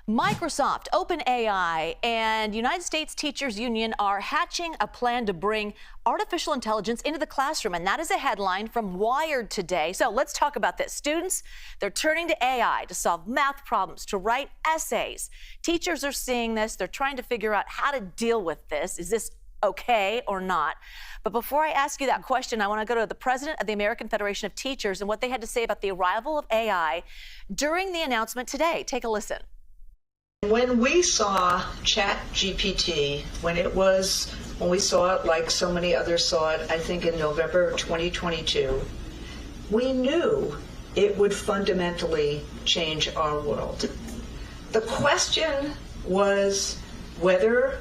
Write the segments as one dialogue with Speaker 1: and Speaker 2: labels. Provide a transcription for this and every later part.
Speaker 1: Microsoft, OpenAI, and United States Teachers Union are hatching a plan to bring artificial intelligence into the classroom, and that is a headline from Wired today. So let's talk about this. Students, they're turning to AI to solve math problems, to write essays. Teachers are seeing this. They're trying to figure out how to deal with this. Is this okay or not? But before I ask you that question, I want to go to the president of the American Federation of Teachers and what they had to say about the arrival of AI during the announcement today. Take a listen.
Speaker 2: When we saw ChatGPT, when we saw it like so many others saw it, I think in November 2022, we knew it would fundamentally change our world. The question was whether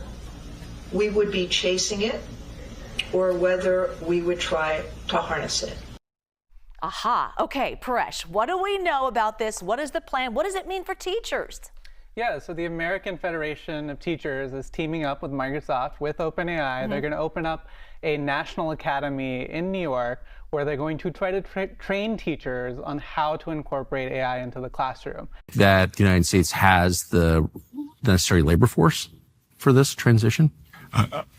Speaker 2: we would be chasing it or whether we would try to harness it.
Speaker 1: Aha. Okay, Paresh, what do we know about this? What is the plan? What does it mean for teachers?
Speaker 3: Yeah, so the American Federation of Teachers is teaming up with Microsoft, with OpenAI. They're going to open up a national academy in New York where they're going to try to train teachers on how to incorporate AI into the classroom.
Speaker 4: That the United States has the necessary labor force for this transition?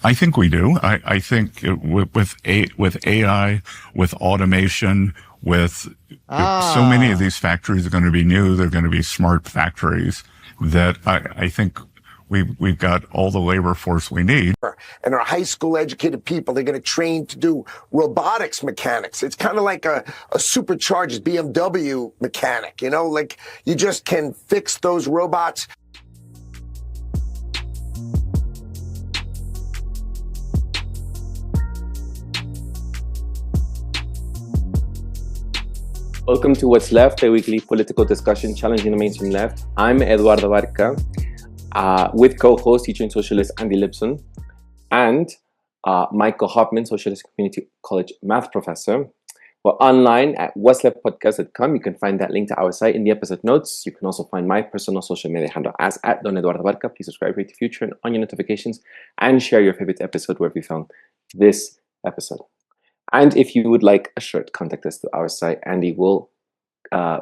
Speaker 5: I think we do. I think with AI, with automation, with so many of these factories are going to be new, they're going to be smart factories, that I think we've got all the labor force we need.
Speaker 6: And our high school educated people, they're going to train to do robotics mechanics. It's kind of like a supercharged BMW mechanic, you know, like you just can fix those robots.
Speaker 7: Welcome to What's Left, a weekly political discussion challenging the mainstream left. I'm Eduardo Barca, with co-host, teacher and socialist Andy Lipson, and Michael Hoffman, Socialist Community College math professor. We're online at whatsleftpodcast.com. You can find that link to our site in the episode notes. You can also find my personal social media handle as @Don Eduardo Barca. Please subscribe, rate the future, and on your notifications, and share your favorite episode wherever you found this episode. And if you would like a shirt, contact us to our site. Andy will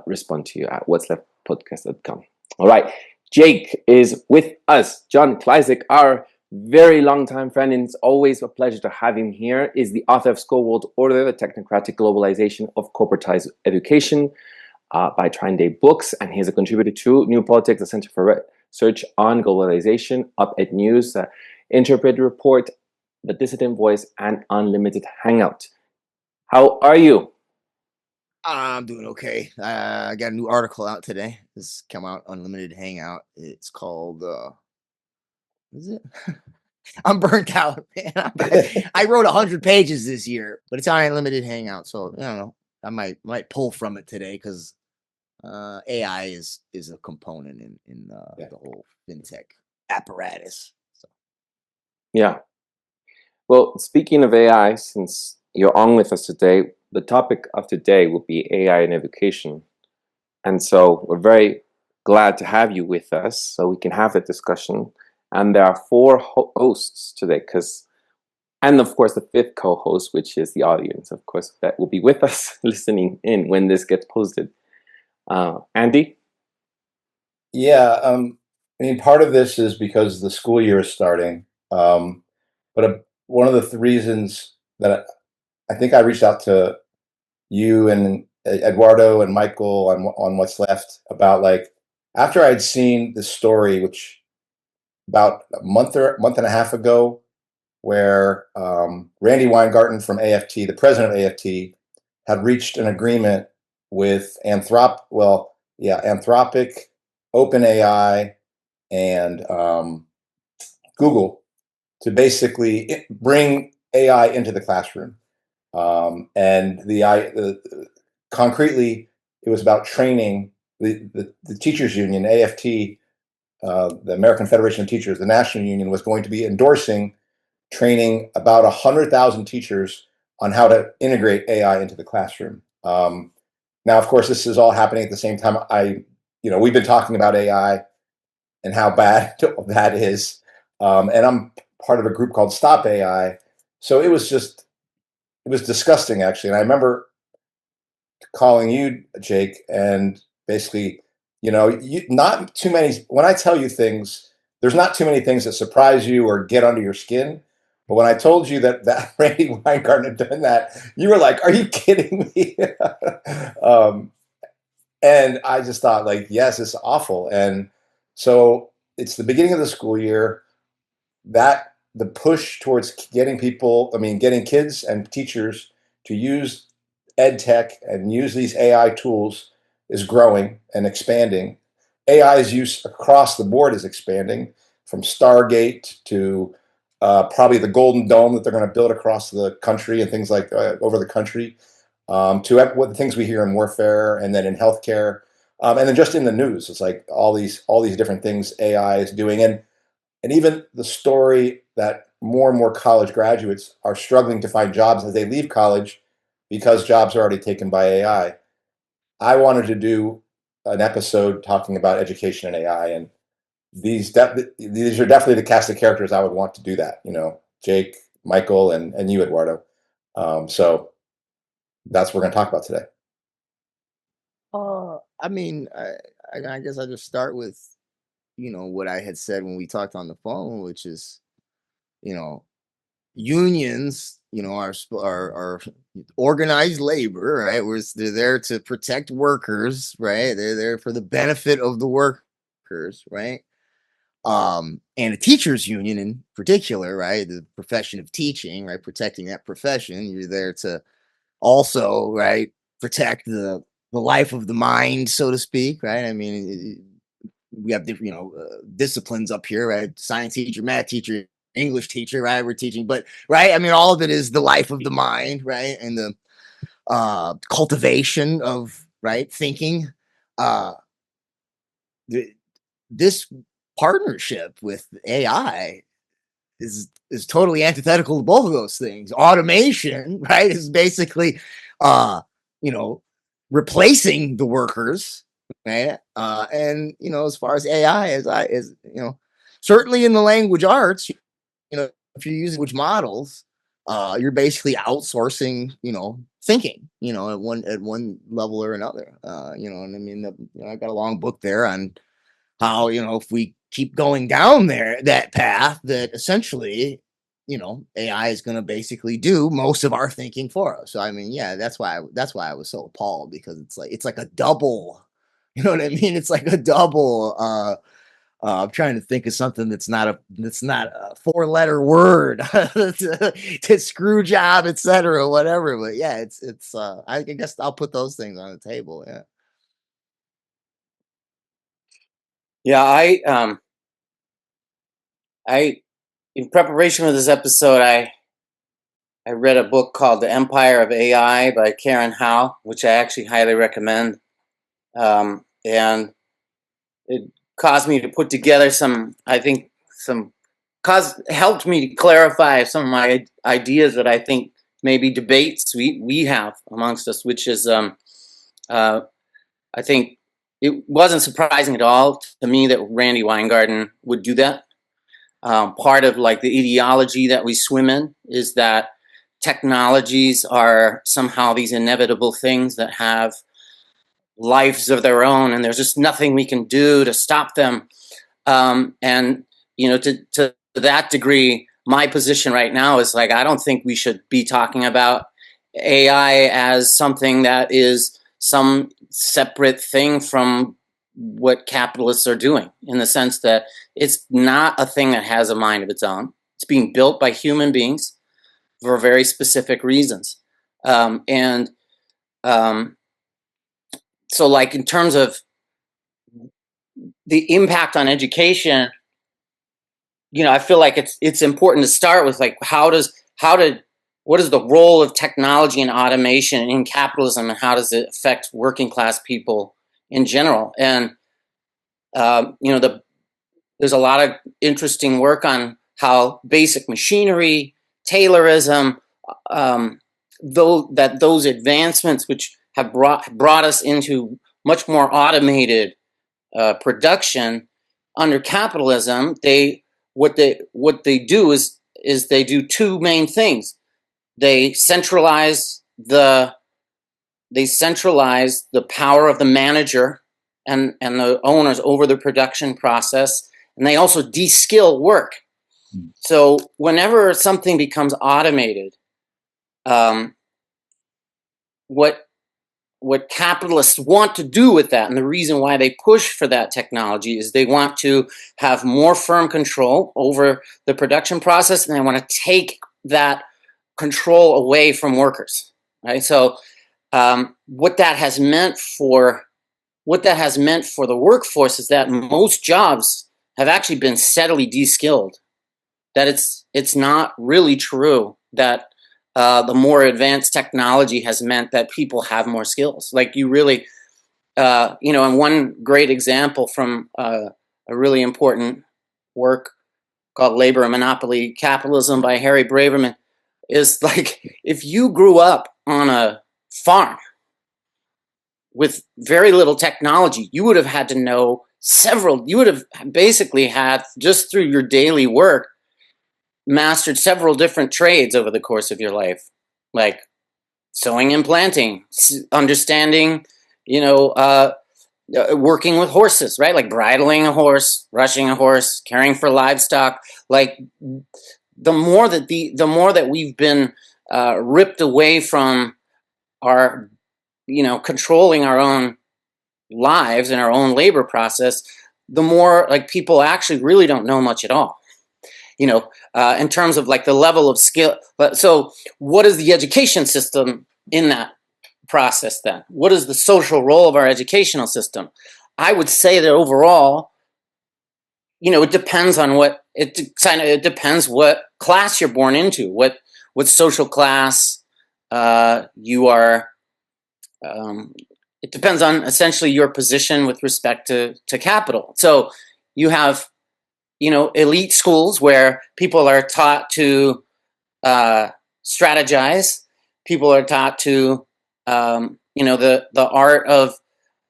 Speaker 7: respond to you at whatsleftpodcast.com. All right, Jake is with us. John Klyczek, our very long-time friend, and it's always a pleasure to have him here, is the author of School World Order, The Technocratic Globalization of Corporatized Education by Trine Books, and he's a contributor to New Politics, the Center for Research on Globalization, Op-Ed News, Interpreted Report, The Dissident Voice, and Unlimited Hangout. How are you?
Speaker 8: I'm doing okay. I got a new article out today. This came out, Unlimited Hangout. It's called, what is it? I'm burnt out, man. I wrote 100 pages this year, but it's on Unlimited Hangout. So, I don't know. I might pull from it today because AI is a component in the whole fintech apparatus. So.
Speaker 7: Yeah. Well, speaking of AI, since you're on with us today, the topic of today will be AI in education. And so we're very glad to have you with us so we can have that discussion. And there are four hosts today, and of course the fifth co-host, which is the audience, of course, that will be with us listening in when this gets posted. Andy?
Speaker 9: Yeah, I mean, part of this is because the school year is starting. But one of the reasons that I think I reached out to you and Eduardo and Michael on What's Left about, like, after I'd seen the story, which about a month and a half ago, where Randy Weingarten from AFT, the president of AFT, had reached an agreement with Anthropic, OpenAI, and Google to basically bring AI into the classroom. And concretely, it was about training the teachers union, AFT, the American Federation of Teachers, the national union, was going to be endorsing training about 100,000 teachers on how to integrate AI into the classroom. Now, of course, this is all happening at the same time. We've been talking about AI and how bad that is. And I'm part of a group called Stop AI. So it was disgusting, actually. And I remember calling you, Jake, and basically Not too many. When I tell you things, there's not too many things that surprise you or get under your skin. But when I told you that Randy Weingarten had done that, you were like, "Are you kidding me?" And I just thought, like, yes, it's awful. And so it's the beginning of the school year. That the push towards getting kids and teachers to use ed tech and use these AI tools is growing and expanding. AI's use across the board is expanding, from Stargate to probably the Golden Dome that they're going to build across the country and things like over the country, to what the things we hear in warfare and then in healthcare, and then just in the news. It's like all these different things AI is doing, and even the story that more and more college graduates are struggling to find jobs as they leave college because jobs are already taken by AI. I wanted to do an episode talking about education and AI, and these are definitely the cast of characters I would want to do that. Jake, Michael, and you, Eduardo. So that's what we're going to talk about today.
Speaker 8: I mean, I guess I'll just start with, what I had said when we talked on the phone, which is, unions, are organized labor, right? They're there to protect workers, right? They're there for the benefit of the workers, right? And a teachers union in particular, right? The profession of teaching, right? Protecting that profession. You're there to also, right, protect the life of the mind, so to speak, right? I mean, we have different, disciplines up here, right? Science teacher, math teacher, English teacher, right? We're teaching, but right, I mean, all of it is the life of the mind, right? And the cultivation of right thinking. This partnership with AI is totally antithetical to both of those things. Automation, right, is basically you know replacing the workers, right? And as far as AI, certainly in the language arts, if you use language models, you're basically outsourcing, thinking, at one level or another. And I mean, I got a long book there on how, if we keep going down that path, that essentially, AI is going to basically do most of our thinking for us. So I mean, yeah, that's why I was so appalled, because it's like a double, you know what I mean? It's like a double. I'm trying to think of something that's not a four-letter word to screw job, etc., whatever. But yeah, it's I guess I'll put those things on the table. Yeah.
Speaker 10: Yeah, I in preparation for this episode, I read a book called The Empire of AI by Karen Howe, which I actually highly recommend. And it caused me to put together helped me to clarify some of my ideas that I think maybe debates we have amongst us, which is I think it wasn't surprising at all to me that Randy Weingarten would do that. Part of like the ideology that we swim in is that technologies are somehow these inevitable things that have lives of their own, and there's just nothing we can do to stop them. And to that degree, my position right now is like, I don't think we should be talking about AI as something that is some separate thing from what capitalists are doing, in the sense that it's not a thing that has a mind of its own. It's being built by human beings for very specific reasons. So like in terms of the impact on education, I feel like it's important to start with like what is the role of technology and automation in capitalism, and how does it affect working class people in general? And there's a lot of interesting work on how basic machinery, Taylorism, those advancements which have brought us into much more automated production under capitalism, what they do is they do two main things. They centralize the power of the manager and the owners over the production process, and they also de-skill work. So whenever something becomes automated, what capitalists want to do with that, and the reason why they push for that technology, is they want to have more firm control over the production process, and they want to take that control away from workers, right? So what that has meant for the workforce is that most jobs have actually been steadily de-skilled. That it's not really true that the more advanced technology has meant that people have more skills. Like you really, and one great example from a really important work called Labor and Monopoly Capitalism by Harry Braverman is like, if you grew up on a farm with very little technology, you would have had to know you would have basically had, just through your daily work, mastered several different trades over the course of your life, like sowing and planting, understanding, working with horses, right? Like bridling a horse, rushing a horse, caring for livestock. Like the more that we've been ripped away from our, controlling our own lives and our own labor process, the more like people actually really don't know much at all. In terms of like the level of skill. So what is the education system in that process then? What is the social role of our educational system? I would say that overall, it depends on it depends what class you're born into, what social class you are. It depends on essentially your position with respect to capital. So you have elite schools where people are taught to strategize. People are taught to, the art of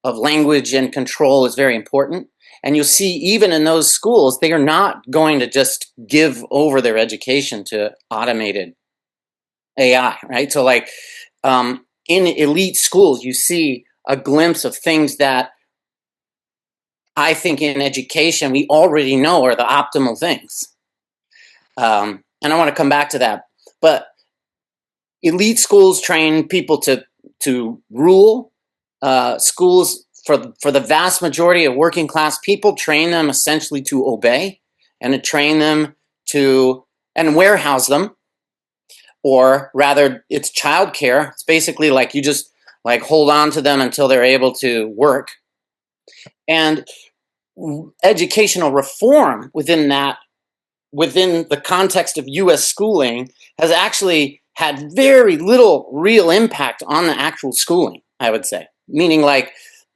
Speaker 10: language and control is very important. And you'll see even in those schools, they are not going to just give over their education to automated AI, right? So like in elite schools, you see a glimpse of things that I think in education we already know are the optimal things. And I want to come back to that. But elite schools train people to rule. Schools, for the vast majority of working class people, train them essentially to obey and to train them and warehouse them. Or rather, it's childcare. It's basically like you just like hold on to them until they're able to work. And educational reform within the context of U.S. schooling has actually had very little real impact on the actual schooling, I would say. Meaning like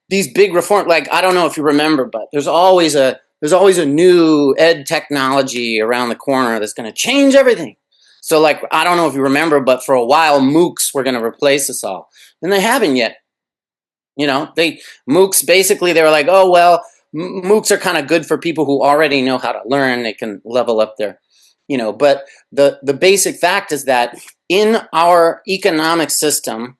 Speaker 10: these big reform, like I don't know if you remember, but there's always a new ed technology around the corner that's going to change everything. So like, I don't know if you remember, but for a while, MOOCs were going to replace us all. And they haven't yet. MOOCs, basically, they were like, oh, well, MOOCs are kind of good for people who already know how to learn. They can level up their, but the basic fact is that in our economic system,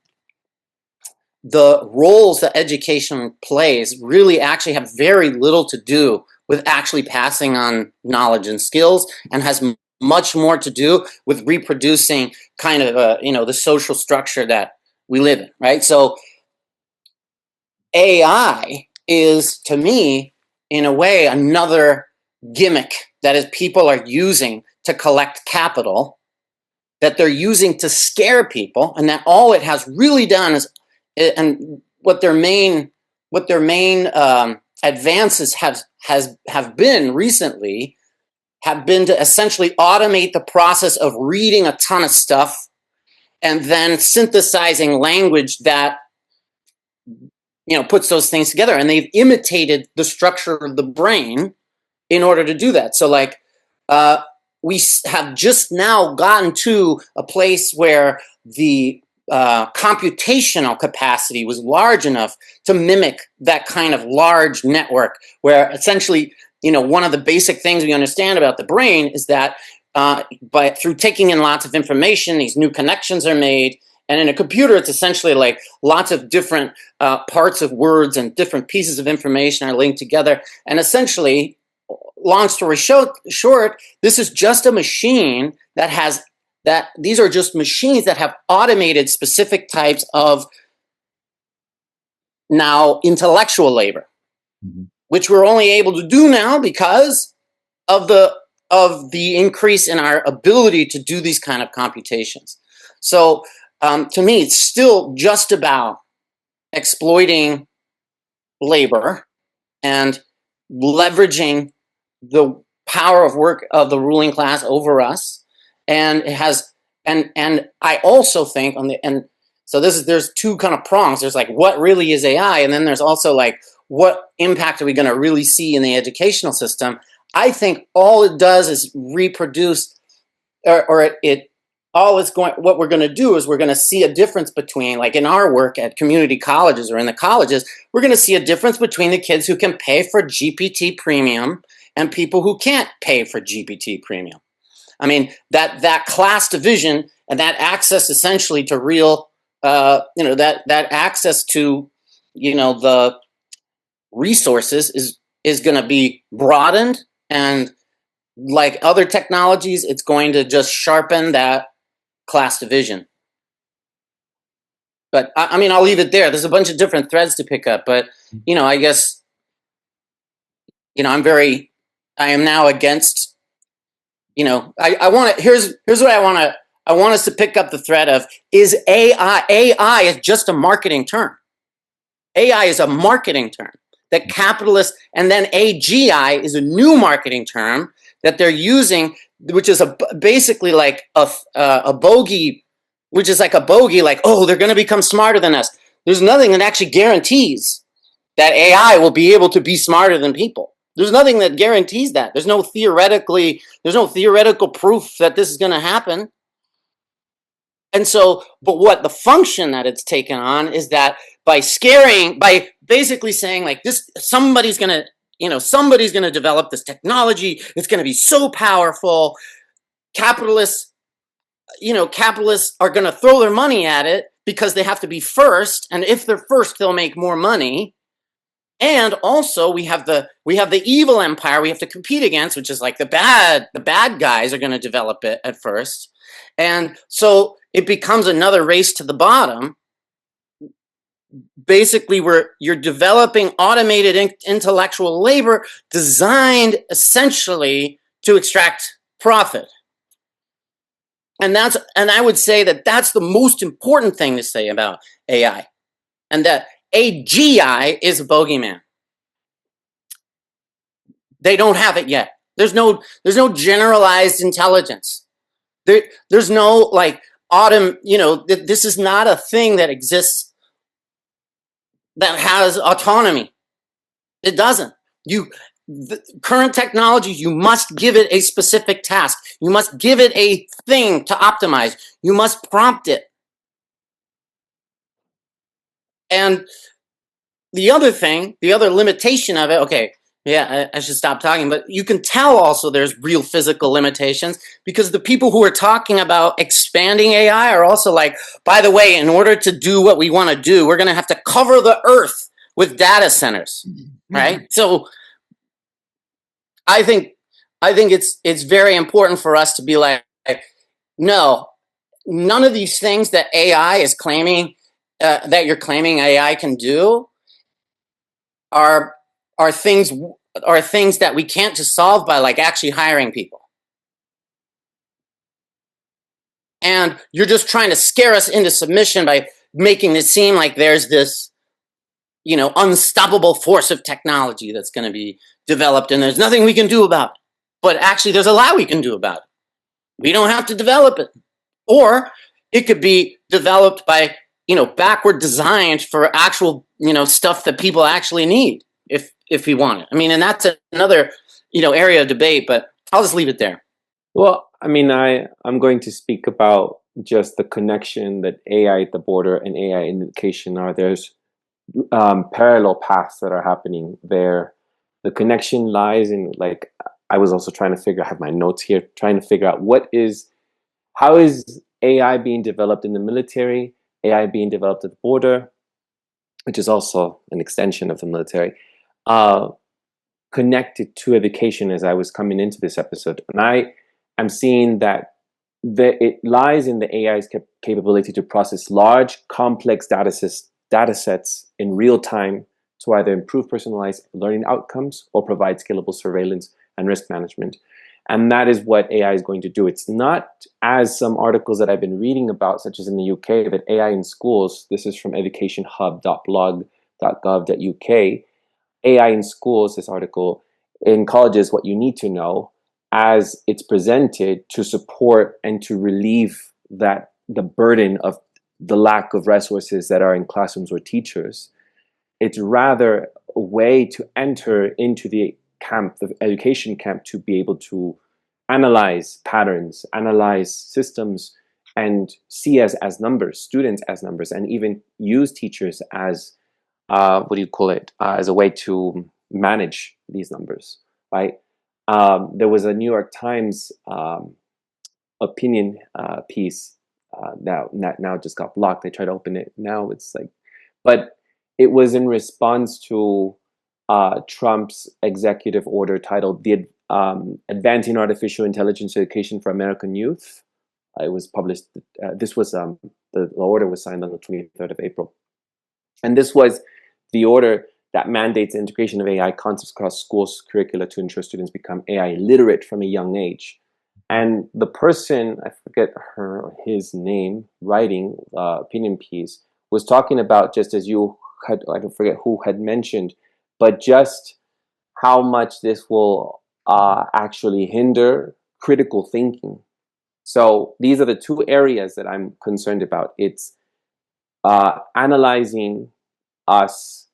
Speaker 10: the roles that education plays really actually have very little to do with actually passing on knowledge and skills, and has much more to do with reproducing kind of the social structure that we live in, right? So AI is, to me, in a way, another gimmick that is people are using to collect capital, that they're using to scare people, and that all it has really done is, and what their main advances have been recently, have been to essentially automate the process of reading a ton of stuff and then synthesizing language that puts those things together. And they've imitated the structure of the brain in order to do that. So like we have just now gotten to a place where the computational capacity was large enough to mimic that kind of large network, where essentially one of the basic things we understand about the brain is that through taking in lots of information, these new connections are made, And in a computer, it's essentially like lots of different parts of words and different pieces of information are linked together. And essentially, long story short, this is just a machine that has that. These are just machines that have automated specific types of now intellectual labor, which we're only able to do now because of the increase in our ability to do these kind of computations. So to me, it's still just about exploiting labor and leveraging the power of work of the ruling class over us. And it has, and I also think so there's two kind of prongs. There's like, what really is AI? And then there's also like, what impact are we going to really see in the educational system? I think all it does is reproduce, what we're going to do is we're going to see a difference between, like in our work at community colleges or in the colleges, we're going to see a difference between the kids who can pay for GPT premium and people who can't pay for GPT premium. I mean, that class division and that access essentially to real, that access to, the resources is going to be broadened, and like other technologies, it's going to just sharpen that class division. But I mean, I'll leave it there. There's a bunch of different threads to pick up, but I guess I am now against. I want to. Here's what I want to. I want us to pick up the thread of, is AI. AI is just a marketing term. AI is a marketing term that capitalists, and then AGI is a new marketing term that they're using, which is basically like a bogey, which is like a bogey, like, oh, they're going to become smarter than us. There's nothing that actually guarantees that AI will be able to be smarter than people. There's nothing that guarantees that. There's no theoretical proof that this is going to happen. And so, but what the function that it's taken on is that by basically saying like this, somebody's going to develop this technology. It's going to be so powerful. Capitalists are going to throw their money at it because they have to be first. And if they're first, they'll make more money. And also we have the evil empire we have to compete against, which is like the bad guys are going to develop it at first. And so it becomes another race to the bottom. Basically, you're developing automated intellectual labor designed essentially to extract profit. And I would say that that's the most important thing to say about AI, and that AGI is a bogeyman. They don't have it yet. There's no generalized intelligence. There's no like this is not a thing that exists that has autonomy. It doesn't. The current technology, you must give it a specific task. You must give it a thing to optimize. You must prompt it. And the other limitation of it, okay, yeah, I should stop talking, but you can tell also there's real physical limitations, because the people who are talking about expanding AI are also like, by the way, in order to do what we want to do, we're going to have to cover the earth with data centers, right? So I think it's very important for us to be like, no, none of these things that AI is claiming, that you're claiming AI can do, are things that we can't just solve by like actually hiring people. And you're just trying to scare us into submission by making it seem like there's this, unstoppable force of technology that's going to be developed and there's nothing we can do about it. But actually there's a lot we can do about it. We don't have to develop it. Or it could be developed by, backward designed for actual, stuff that people actually need if we want it. I mean, and that's another, area of debate, but I'll just leave it there.
Speaker 7: Well, I mean, I'm going to speak about just the connection that AI at the border and AI in education are. There's parallel paths that are happening there. The connection lies in, like, I was also trying to I have my notes here, trying to figure out how is AI being developed in the military, AI being developed at the border, which is also an extension of the military, connected to education as I was coming into this episode. And I am seeing that it lies in the AI's capability to process large, complex data sets in real time to either improve personalized learning outcomes or provide scalable surveillance and risk management. And that is what AI is going to do. It's not, as some articles that I've been reading about, such as in the UK, that AI in schools, this is from educationhub.blog.gov.uk, AI in schools, this article, in colleges, what you need to know as it's presented to support and to relieve the burden of the lack of resources that are in classrooms or teachers. It's rather a way to enter into the camp, the education camp, to be able to analyze patterns, analyze systems, and see as numbers, students as numbers, and even use teachers as as a way to manage these numbers, right? There was a New York Times opinion piece that now just got blocked. They tried to open it now. It's like, but it was in response to Trump's executive order titled "The Advancing Artificial Intelligence Education for American Youth." It was published. This was the order was signed on the 23rd of April, and this was the order that mandates the integration of AI concepts across schools' curricula to ensure students become AI literate from a young age. And the person, I forget his name, writing opinion piece, was talking about, just as you had, I don't forget who had mentioned, but just how much this will actually hinder critical thinking. So these are the two areas that I'm concerned about. It's analyzing us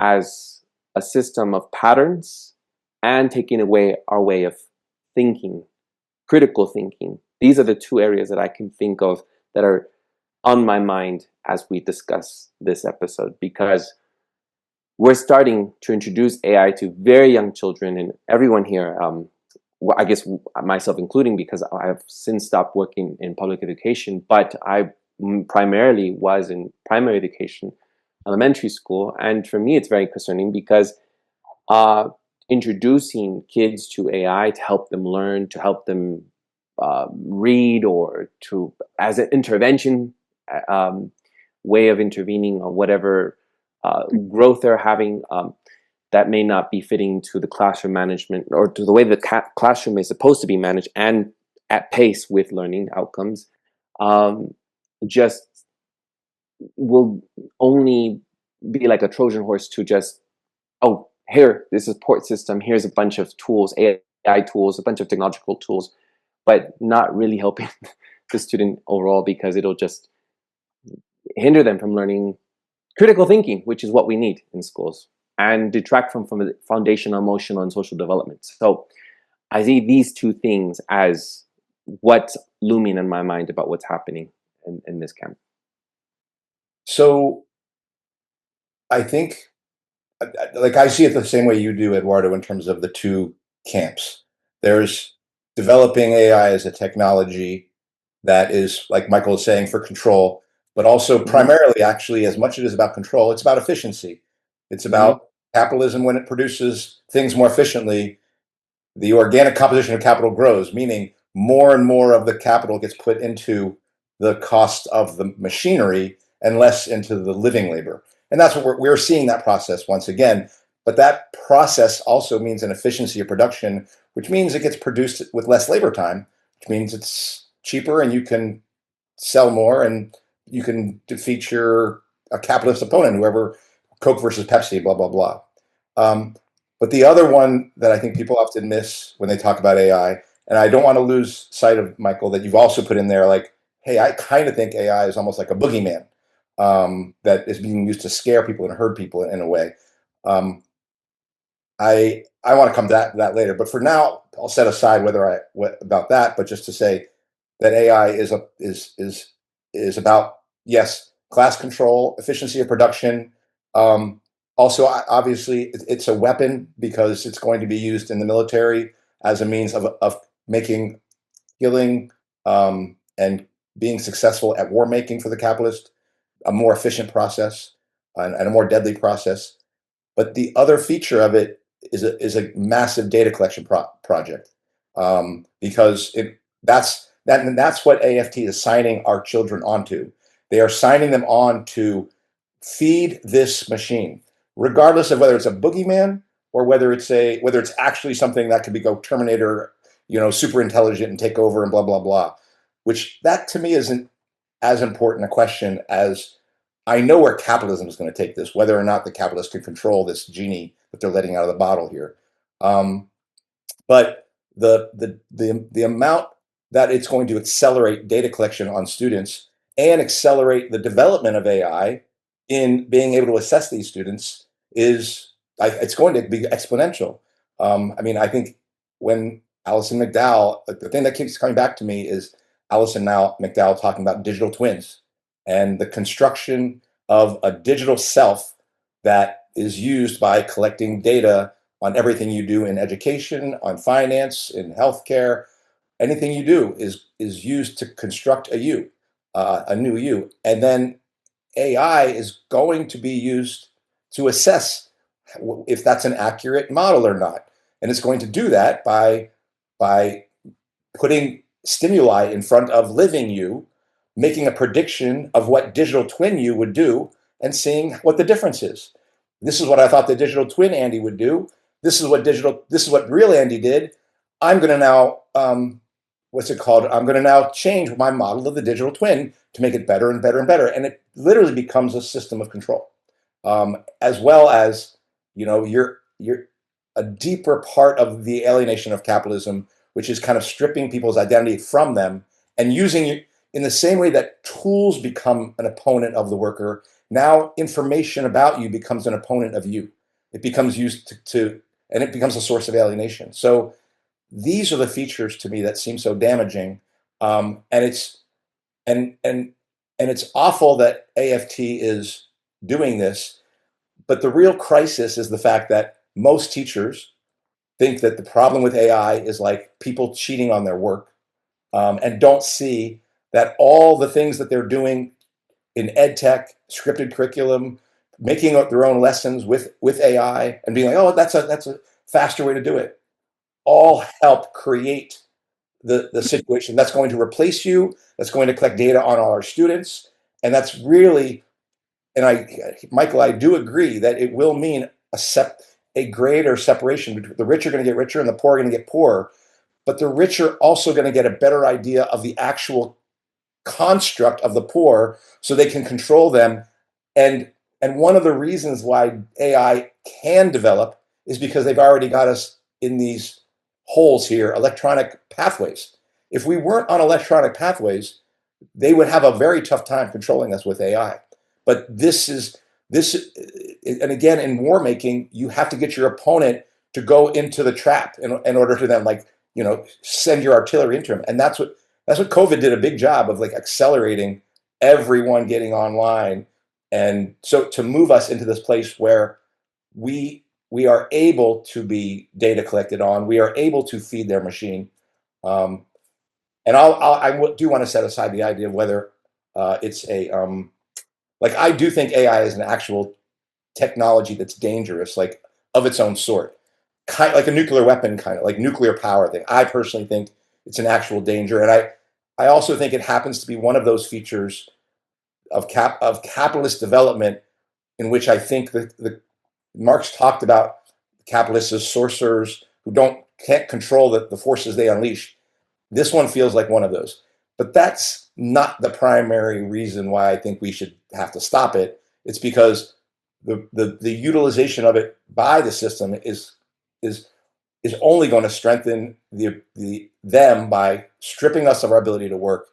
Speaker 7: as a system of patterns and taking away our way of thinking, critical thinking. These are the two areas that I can think of that are on my mind as we discuss this episode, because we're starting to introduce AI to very young children, and everyone here, I guess myself including, because I have since stopped working in public education, but I primarily was in primary education, elementary school. And for me, it's very concerning because introducing kids to AI to help them learn, to help them read, or to as an intervention way of intervening on whatever growth they're having that may not be fitting to the classroom management or to the way the classroom is supposed to be managed and at pace with learning outcomes, just will only be like a Trojan horse to just, oh, here, this is support system, here's a bunch of tools, AI tools, a bunch of technological tools, but not really helping the student overall, because it'll just hinder them from learning critical thinking, which is what we need in schools, and detract from the foundational, emotional, and social development. So I see these two things as what's looming in my mind about what's happening in this camp.
Speaker 9: So I think, like, I see it the same way you do, Eduardo, in terms of the two camps. There's developing AI as a technology that is, like Michael is saying, for control, but also primarily, actually, as much as it is about control, it's about efficiency. It's about capitalism. When it produces things more efficiently, the organic composition of capital grows, meaning more and more of the capital gets put into the cost of the machinery and less into the living labor. And that's what we're seeing, that process once again. But that process also means an efficiency of production, which means it gets produced with less labor time, which means it's cheaper and you can sell more and you can defeat a capitalist opponent, whoever, Coke versus Pepsi, blah, blah, blah. But the other one that I think people often miss when they talk about AI, and I don't want to lose sight of, Michael, that you've also put in there, like, hey, I kind of think AI is almost like a boogeyman that is being used to scare people and hurt people in a way. I want to come to that later, but for now, I'll set aside about that. But just to say that AI is about, yes, class control, efficiency of production. Also, obviously, it's a weapon because it's going to be used in the military as a means of making, killing, and being successful at war making for the capitalist. a more efficient process and a more deadly process. But the other feature of it is a massive data collection project, because that's what AFT is signing our children onto. They are signing them on to feed this machine, regardless of whether it's a boogeyman or whether it's actually something that could go Terminator, super intelligent and take over and blah blah blah. Which that to me isn't as important a question as I know where capitalism is going to take this, whether or not the capitalists can control this genie that they're letting out of the bottle here. But the amount that it's going to accelerate data collection on students and accelerate the development of AI in being able to assess these students it's going to be exponential. I think when Alison McDowell, the thing that keeps coming back to me is Alison McDowell talking about digital twins and the construction of a digital self that is used by collecting data on everything you do in education, on finance, in healthcare. Anything you do is used to construct a new you. And then AI is going to be used to assess if that's an accurate model or not. And it's going to do that by putting stimuli in front of living you, making a prediction of what digital twin you would do, and seeing what the difference is. This is what I thought the digital twin Andy would do. This is what real Andy did. I'm going to now, I'm going to now change my model of the digital twin to make it better and better and better. And it literally becomes a system of control, as well as, you're a deeper part of the alienation of capitalism, which is kind of stripping people's identity from them and using it in the same way that tools become an opponent of the worker. Now information about you becomes an opponent of you. It becomes used and it becomes a source of alienation. So these are the features to me that seem so damaging. And it's awful that AFT is doing this. But the real crisis is the fact that most teachers think that the problem with AI is like people cheating on their work, and don't see that all the things that they're doing in ed tech, scripted curriculum, making up their own lessons with AI and being like, oh, that's a faster way to do it, all help create the situation that's going to replace you, that's going to collect data on all our students. And that's really, Michael, I do agree that it will mean a greater separation between the rich are going to get richer and the poor are going to get poorer. But the rich are also going to get a better idea of the actual construct of the poor so they can control them. And one of the reasons why AI can develop is because they've already got us in these holes here, electronic pathways. If we weren't on electronic pathways, they would have a very tough time controlling us with AI. But and again, in war making, you have to get your opponent to go into the trap in order to then send your artillery into him. And that's what COVID did a big job of, accelerating everyone getting online. And so to move us into this place where we are able to be data collected on, we are able to feed their machine. And I do want to set aside the idea of whether it's I do think AI is an actual technology that's dangerous, of its own sort, like a nuclear weapon, kind of like nuclear power thing. I personally think it's an actual danger, and I also think it happens to be one of those features of capitalist development in which I think the Marx talked about capitalists as sorcerers who can't control the forces they unleash. This one feels like one of those, but that's not the primary reason why I think we should have to stop it. It's because the utilization of it by the system is only going to strengthen them by stripping us of our ability to work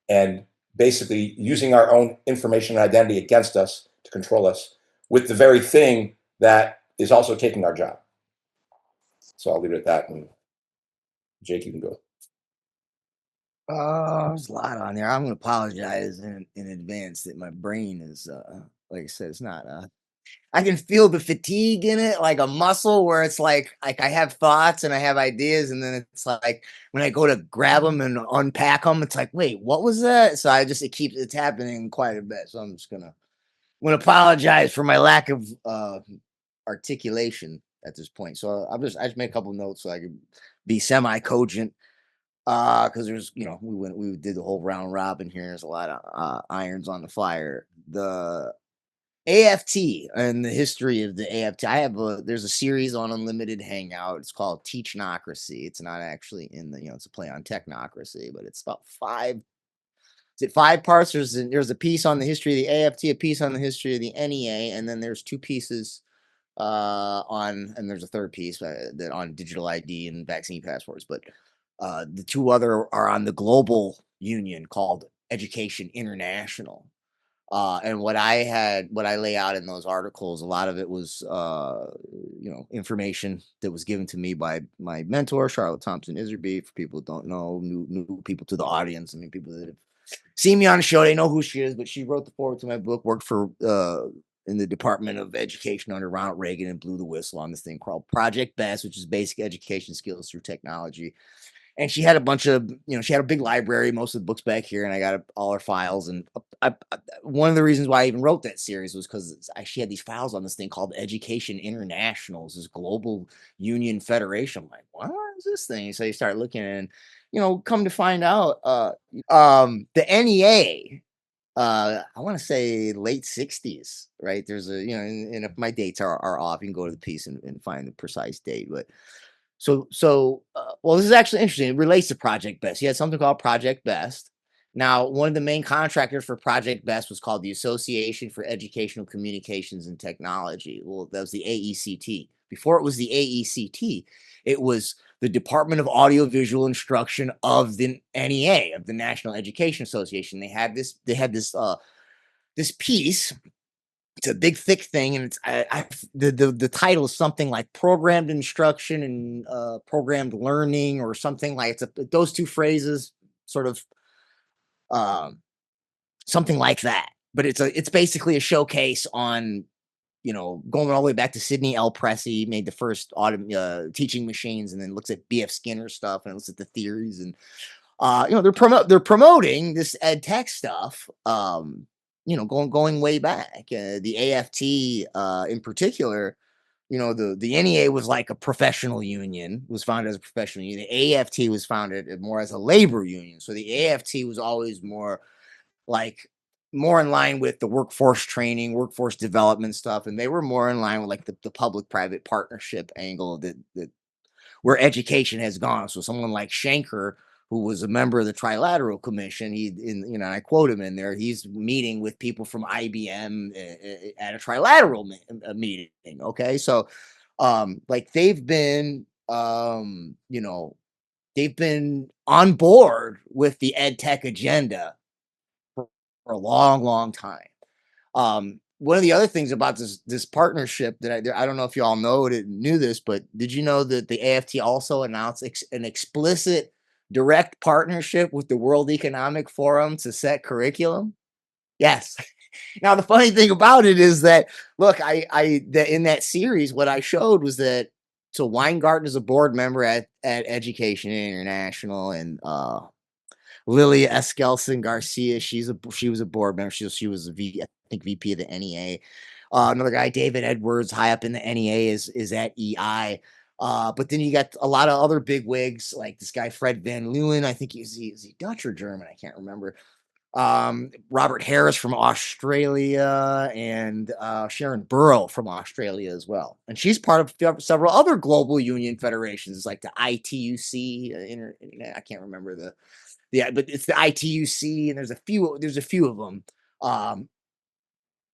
Speaker 9: and basically using our own information and identity against us to control us with the very thing that is also taking our job. So I'll leave it at that, and Jake, you can go.
Speaker 8: There's a lot on there. I'm going to apologize in advance that my brain is, like I said, it's not I can feel the fatigue in it, like a muscle where it's like I have thoughts and I have ideas, and then it's like when I go to grab them and unpack them, it's like, wait, what was that? So it's happening quite a bit. So I'm just gonna apologize for my lack of articulation at this point. So I just made a couple notes so I could be semi cogent. Because there's, we did the whole round robin here. There's a lot of irons on the fire. The AFT and the history of the AFT. There's a series on Unlimited Hangout. It's called Teachnocracy. It's not actually in the, it's a play on technocracy, but it's about five parts? There's a piece on the history of the AFT, a piece on the history of the NEA, and then there's two pieces and there's a third piece that on digital ID and vaccine passports. But the two other are on the global union called Education International. And what I lay out in those articles, a lot of it was, information that was given to me by my mentor, Charlotte Thompson Iserby. For people who don't know, new people to the audience. I mean, people that have seen me on the show, they know who she is, but she wrote the foreword to my book, worked for, in the Department of Education under Ronald Reagan, and blew the whistle on this thing called Project BEST, which is basic education skills through technology. And she had a bunch of, she had a big library, most of the books back here, and I got all her files. And one of the reasons why I even wrote that series was because she had these files on this thing called Education International, this global union federation. I'm like, what is this thing? So you start looking, and come to find out, the NEA. I want to say late 60s, right? There's and if my dates are off, you can go to the piece and find the precise date. But well, this is actually interesting. It relates to Project BEST. You had something called Project BEST. Now, one of the main contractors for Project BEST was called the Association for Educational Communications and Technology. Well, that was the AECT. Before it was the AECT, it was the Department of Audiovisual Instruction of the NEA, of the National Education Association. They had this piece. It's a big, thick thing, and it's the title is something like programmed instruction and programmed learning, or something like those two phrases, sort of something like that. But it's basically a showcase on, going all the way back to Sidney L. Pressey, made the first teaching machines, and then looks at B.F. Skinner stuff and looks at the theories, and they're promoting this ed tech stuff. Going way back, the AFT in particular, the NEA was like a professional union, was founded as a professional union. The AFT was founded more as a labor union. So the AFT was always more in line with the workforce training, workforce development stuff, and they were more in line with like the public-private partnership angle that where education has gone. So someone like Shanker, who was a member of the Trilateral Commission, I quote him in there, he's meeting with people from IBM at a trilateral meeting. Okay. So, they've been, they've been on board with the ed tech agenda for a long, long time. One of the other things about this partnership that I don't know if you all knew this, but did you know that the AFT also announced an explicit direct partnership with the World Economic Forum to set curriculum? Yes. Now the funny thing about it is that, look, in that series, what I showed was that Weingarten is a board member at Education International, and Lilia Eskelsen Garcia, she was a board member. She was I think VP of the NEA. Another guy, David Edwards, high up in the NEA, is at EI. But then you got a lot of other big wigs, like this guy Fred Van Leeuwen. I think is he Dutch or German? I can't remember. Robert Harris from Australia, and Sharon Burrow from Australia as well. And she's part of several other global union federations, like the ITUC. I can't remember but it's the ITUC, and there's a few of them.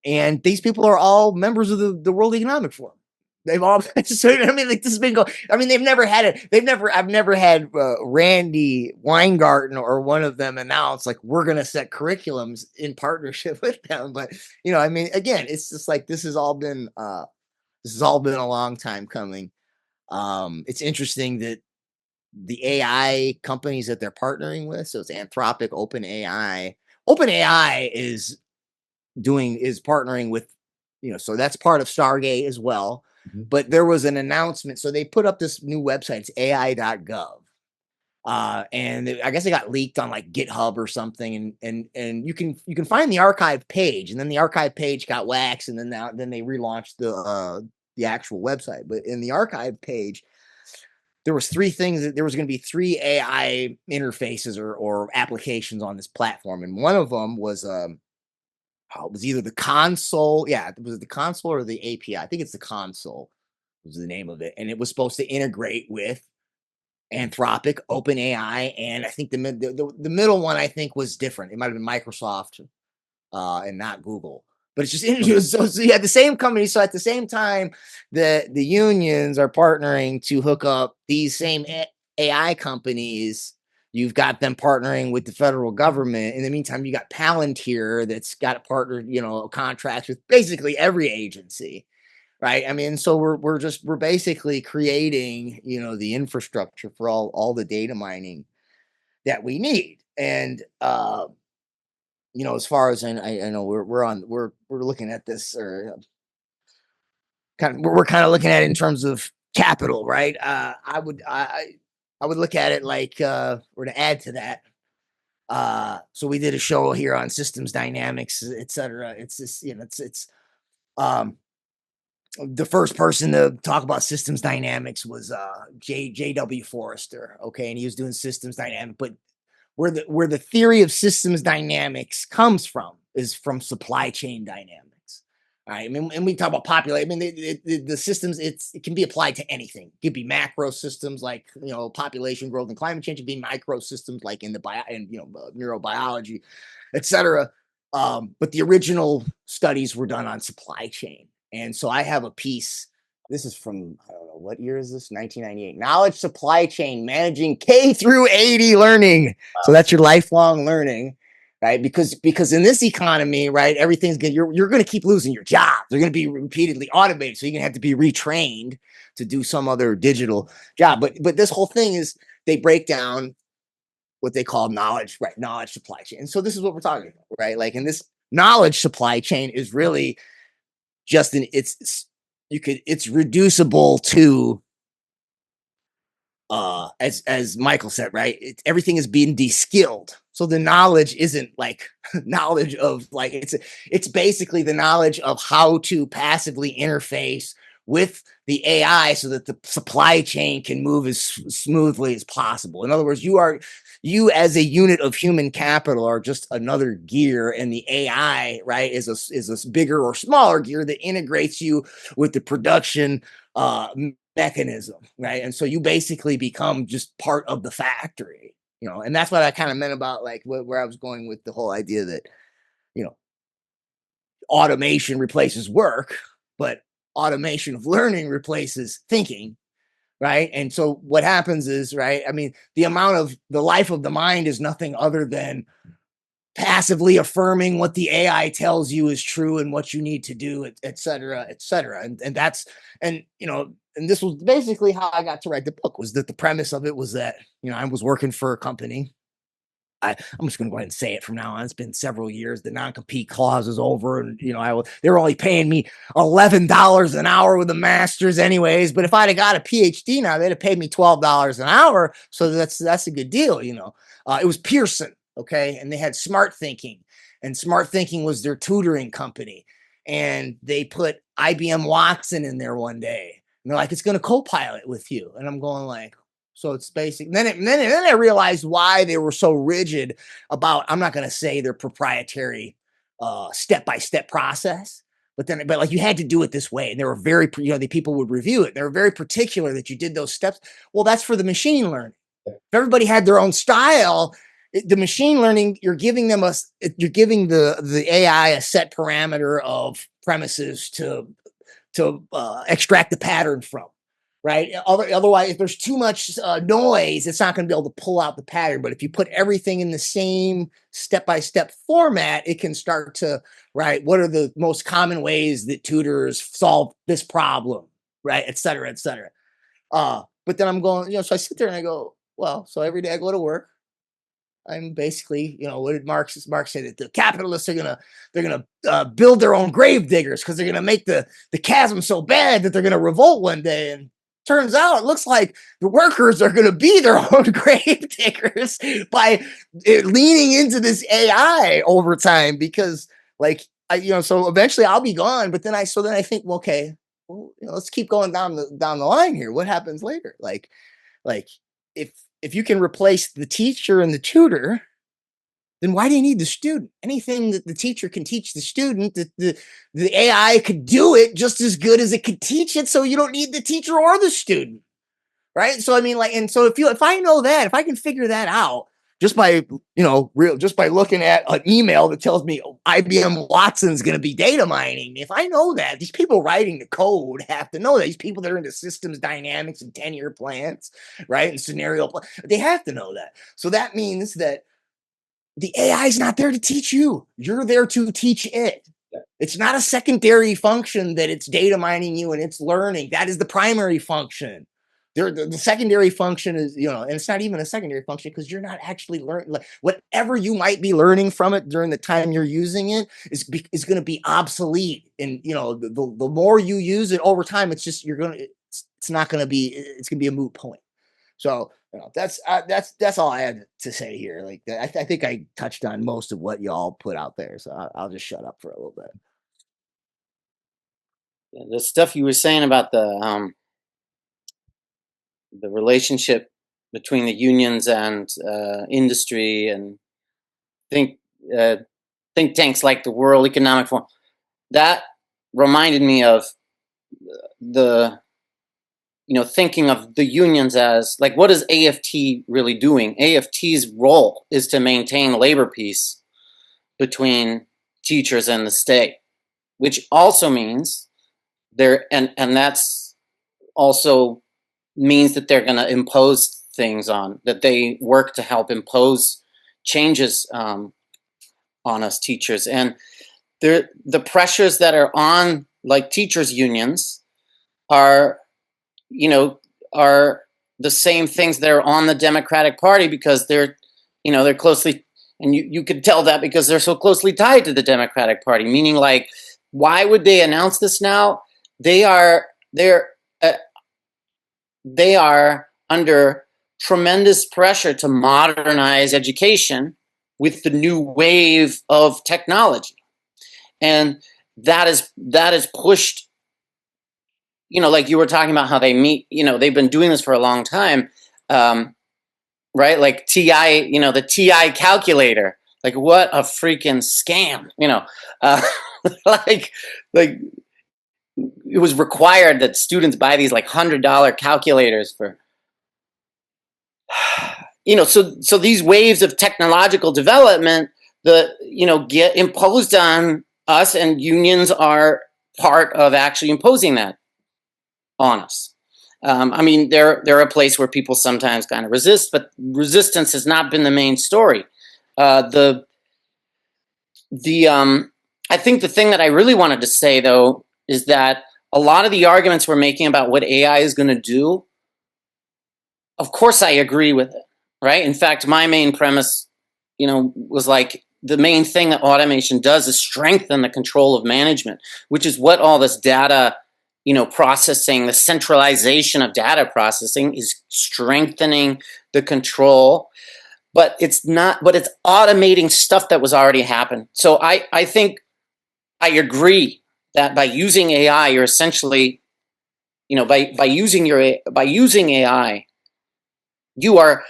Speaker 8: And these people are all members of the World Economic Forum. They've all, so, I mean, like, this has been going, I mean, I've never had Randy Weingarten or one of them announce, like, we're going to set curriculums in partnership with them. But, I mean, again, it's just like, this has all been a long time coming. It's interesting that the AI companies that they're partnering with, so it's Anthropic, OpenAI is partnering with, so that's part of Stargate as well. But there was an announcement. So they put up this new website. It's AI.gov. And I guess it got leaked on like GitHub or something, and you can find the archive page, and then the archive page got waxed, and then they relaunched the actual website. But in the archive page, there was three things. There was going to be 3 AI interfaces or applications on this platform, and one of them was it was either the console. Yeah, it was the console or the API. I think it's the console was the name of it, and it was supposed to integrate with Anthropic, OpenAI, and I think the middle one I think was different. It might have been Microsoft and not Google. But it's just interesting. So you had the same company. So at the same time, the unions are partnering to hook up these same AI companies. You've got them partnering with the federal government. In the meantime, you got Palantir that's got a partner, contracts with basically every agency. Right. I mean, so we're basically creating, the infrastructure for all the data mining that we need. And as far as I know we're looking at this, or we're kind of looking at it in terms of capital, right? I would look at it like or to add to that. So we did a show here on systems dynamics, et cetera. It's just, it's the first person to talk about systems dynamics was J.W. Forrester, okay, and he was doing systems dynamics. But where the theory of systems dynamics comes from is from supply chain dynamics. All right, I mean, and we talk about population. I mean, the systems it can be applied to anything. It could be macro systems like population growth and climate change. It could be micro systems like in the neurobiology, etc. But the original studies were done on supply chain. And so I have a piece. This is from, I don't know, what year is this? 1998. Knowledge supply chain, managing K through 80 learning. Wow. So that's your lifelong learning, right? Because in this economy, right, everything's good. You're going to keep losing your job. They're going to be repeatedly automated. So you're going to have to be retrained to do some other digital job. But this whole thing is they break down what they call knowledge, right? Knowledge supply chain. And so this is what we're talking about, right? Like, in this knowledge supply chain is really just it's reducible to as Michael said, right? Everything is being de-skilled. So the knowledge isn't like knowledge of like it's basically the knowledge of how to passively interface with the AI so that the supply chain can move as smoothly as possible. In other words, you as a unit of human capital are just another gear, and the AI, right, is a bigger or smaller gear that integrates you with the production mechanism, right? And so you basically become just part of the factory, and that's what I kind of meant about like where I was going with the whole idea that, automation replaces work, but automation of learning replaces thinking. Right. And so what happens is, right, I mean, the life of the mind is nothing other than passively affirming what the AI tells you is true and what you need to do, et cetera, et cetera. And that's, and this was basically how I got to write the book, was that the premise of it was that, I was working for a company. I'm just going to go ahead and say it from now on. It's been several years. The non-compete clause is over, and they were only paying me $11 an hour with a master's, anyways. But if I'd have got a PhD now, they'd have paid me $12 an hour. So that's a good deal, It was Pearson, okay, and they had Smart Thinking, and Smart Thinking was their tutoring company, and they put IBM Watson in there one day, and they're like, "It's going to co-pilot with you," and I'm going like. So it's basic. And then I realized why they were so rigid about, I'm not going to say their proprietary step-by-step process, but like you had to do it this way. And they were very, the people would review it. They were very particular that you did those steps. Well, that's for the machine learning. If everybody had their own style, the machine learning, you're giving the AI a set parameter of premises to extract the pattern from. Right. Otherwise, if there's too much noise, it's not going to be able to pull out the pattern. But if you put everything in the same step-by-step format, it can start to, right, what are the most common ways that tutors solve this problem, right, et cetera, et cetera. But then I'm going, so I sit there and I go, well, so every day I go to work, I'm basically, what did Marx say that the capitalists are gonna build their own grave diggers because they're gonna make the chasm so bad that they're gonna revolt one day. And turns out it looks like the workers are gonna be their own grave diggers by leaning into this AI over time, because so eventually I'll be gone. But then I think, well, okay, let's keep going down the line here. What happens later? Like if you can replace the teacher and the tutor, then why do you need the student? Anything that the teacher can teach the student, the AI could do it just as good as it could teach it. So you don't need the teacher or the student, right? So I mean, and so if I know that, if I can figure that out just by just by looking at an email that tells me IBM Watson's going to be data mining, if I know that, these people writing the code have to know that. These people that are into systems dynamics and 10-year plans, right, and scenario, they have to know that. So that means that the AI is not there to teach you. You're there to teach it. It's not a secondary function that it's data mining you and it's learning. That is the primary function. The secondary function is, and it's not even a secondary function because you're not actually learning. Like, whatever you might be learning from it during the time you're using it is going to be obsolete. And, the more you use it over time, it's just, it's going to be a moot point. So that's all I had to say here. Like, I think I touched on most of what y'all put out there. So I'll just shut up for a little bit.
Speaker 10: Yeah, the stuff you were saying about the relationship between the unions and industry, and think tanks like the World Economic Forum, that reminded me of the thinking of the unions as like, what is AFT really doing? AFT's role is to maintain labor peace between teachers and the state, which also means and that's also means that they're going to impose things that they work to help impose changes on us teachers. And the pressures that are on like teachers unions are the same things that are on the Democratic Party, because they're closely, and you could tell that because they're so closely tied to the Democratic Party, meaning like, why would they announce this now? They are under tremendous pressure to modernize education with the new wave of technology. And that is pushed, like you were talking about how they meet, they've been doing this for a long time, right? Like TI, the TI calculator, like what a freaking scam, like it was required that students buy these like $100 calculators for, so these waves of technological development get imposed on us, and unions are part of actually imposing that on us. I mean, they're a place where people sometimes kind of resist, but resistance has not been the main story. I think the thing that I really wanted to say, though, is that a lot of the arguments we're making about what AI is going to do, of course I agree with it, right? In fact, my main premise, was like, the main thing that automation does is strengthen the control of management, which is what all this data, processing, the centralization of data processing is strengthening the control. But it's automating stuff that was already happened. So I think I agree that by using AI, you're essentially, by using AI, you are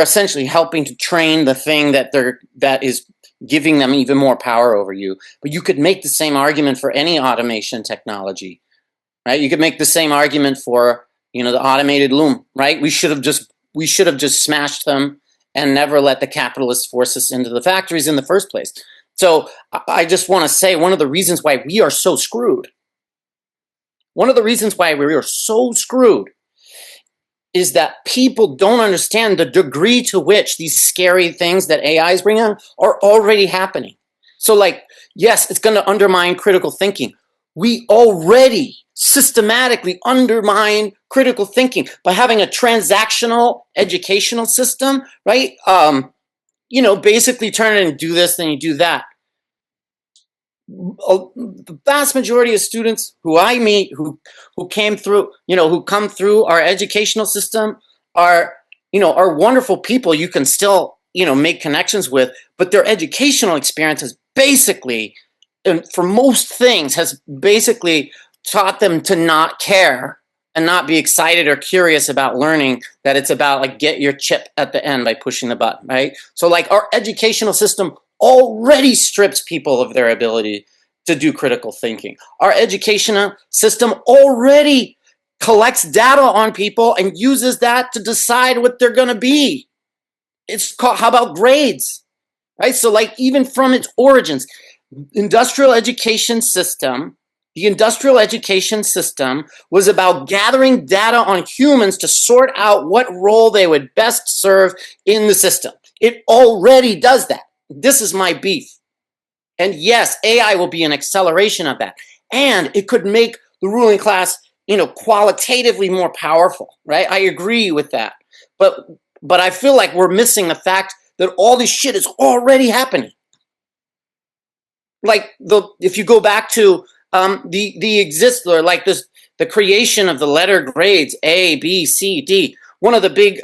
Speaker 10: essentially helping to train the thing that is giving them even more power over you. But you could make the same argument for any automation technology, right? You could make the same argument for, the automated loom, right? We should have just smashed them and never let the capitalists force us into the factories in the first place. So I just want to say, one of the reasons why we are so screwed, is that people don't understand the degree to which these scary things that AIs bring on are already happening. So like, yes, it's going to undermine critical thinking. We already systematically undermine critical thinking by having a transactional educational system, right? basically turn it and do this, then you do that. The vast majority of students who I meet who came through, who come through our educational system are wonderful people you can still, make connections with, but their educational experience has basically, and for most things, has basically taught them to not care and not be excited or curious about learning, that it's about like get your chip at the end by pushing the button, right? So like our educational system already strips people of their ability to do critical thinking. Our educational system already collects data on people and uses that to decide what they're going to be. It's called, how about grades, right? So like even from its origins, the industrial education system was about gathering data on humans to sort out what role they would best serve in the system. It already does that. This is my beef. And yes, AI will be an acceleration of that. And it could make the ruling class, qualitatively more powerful, right? I agree with that. But I feel like we're missing the fact that all this shit is already happening. Like if you go back to the creation of the letter grades, A, B, C, D, one of the big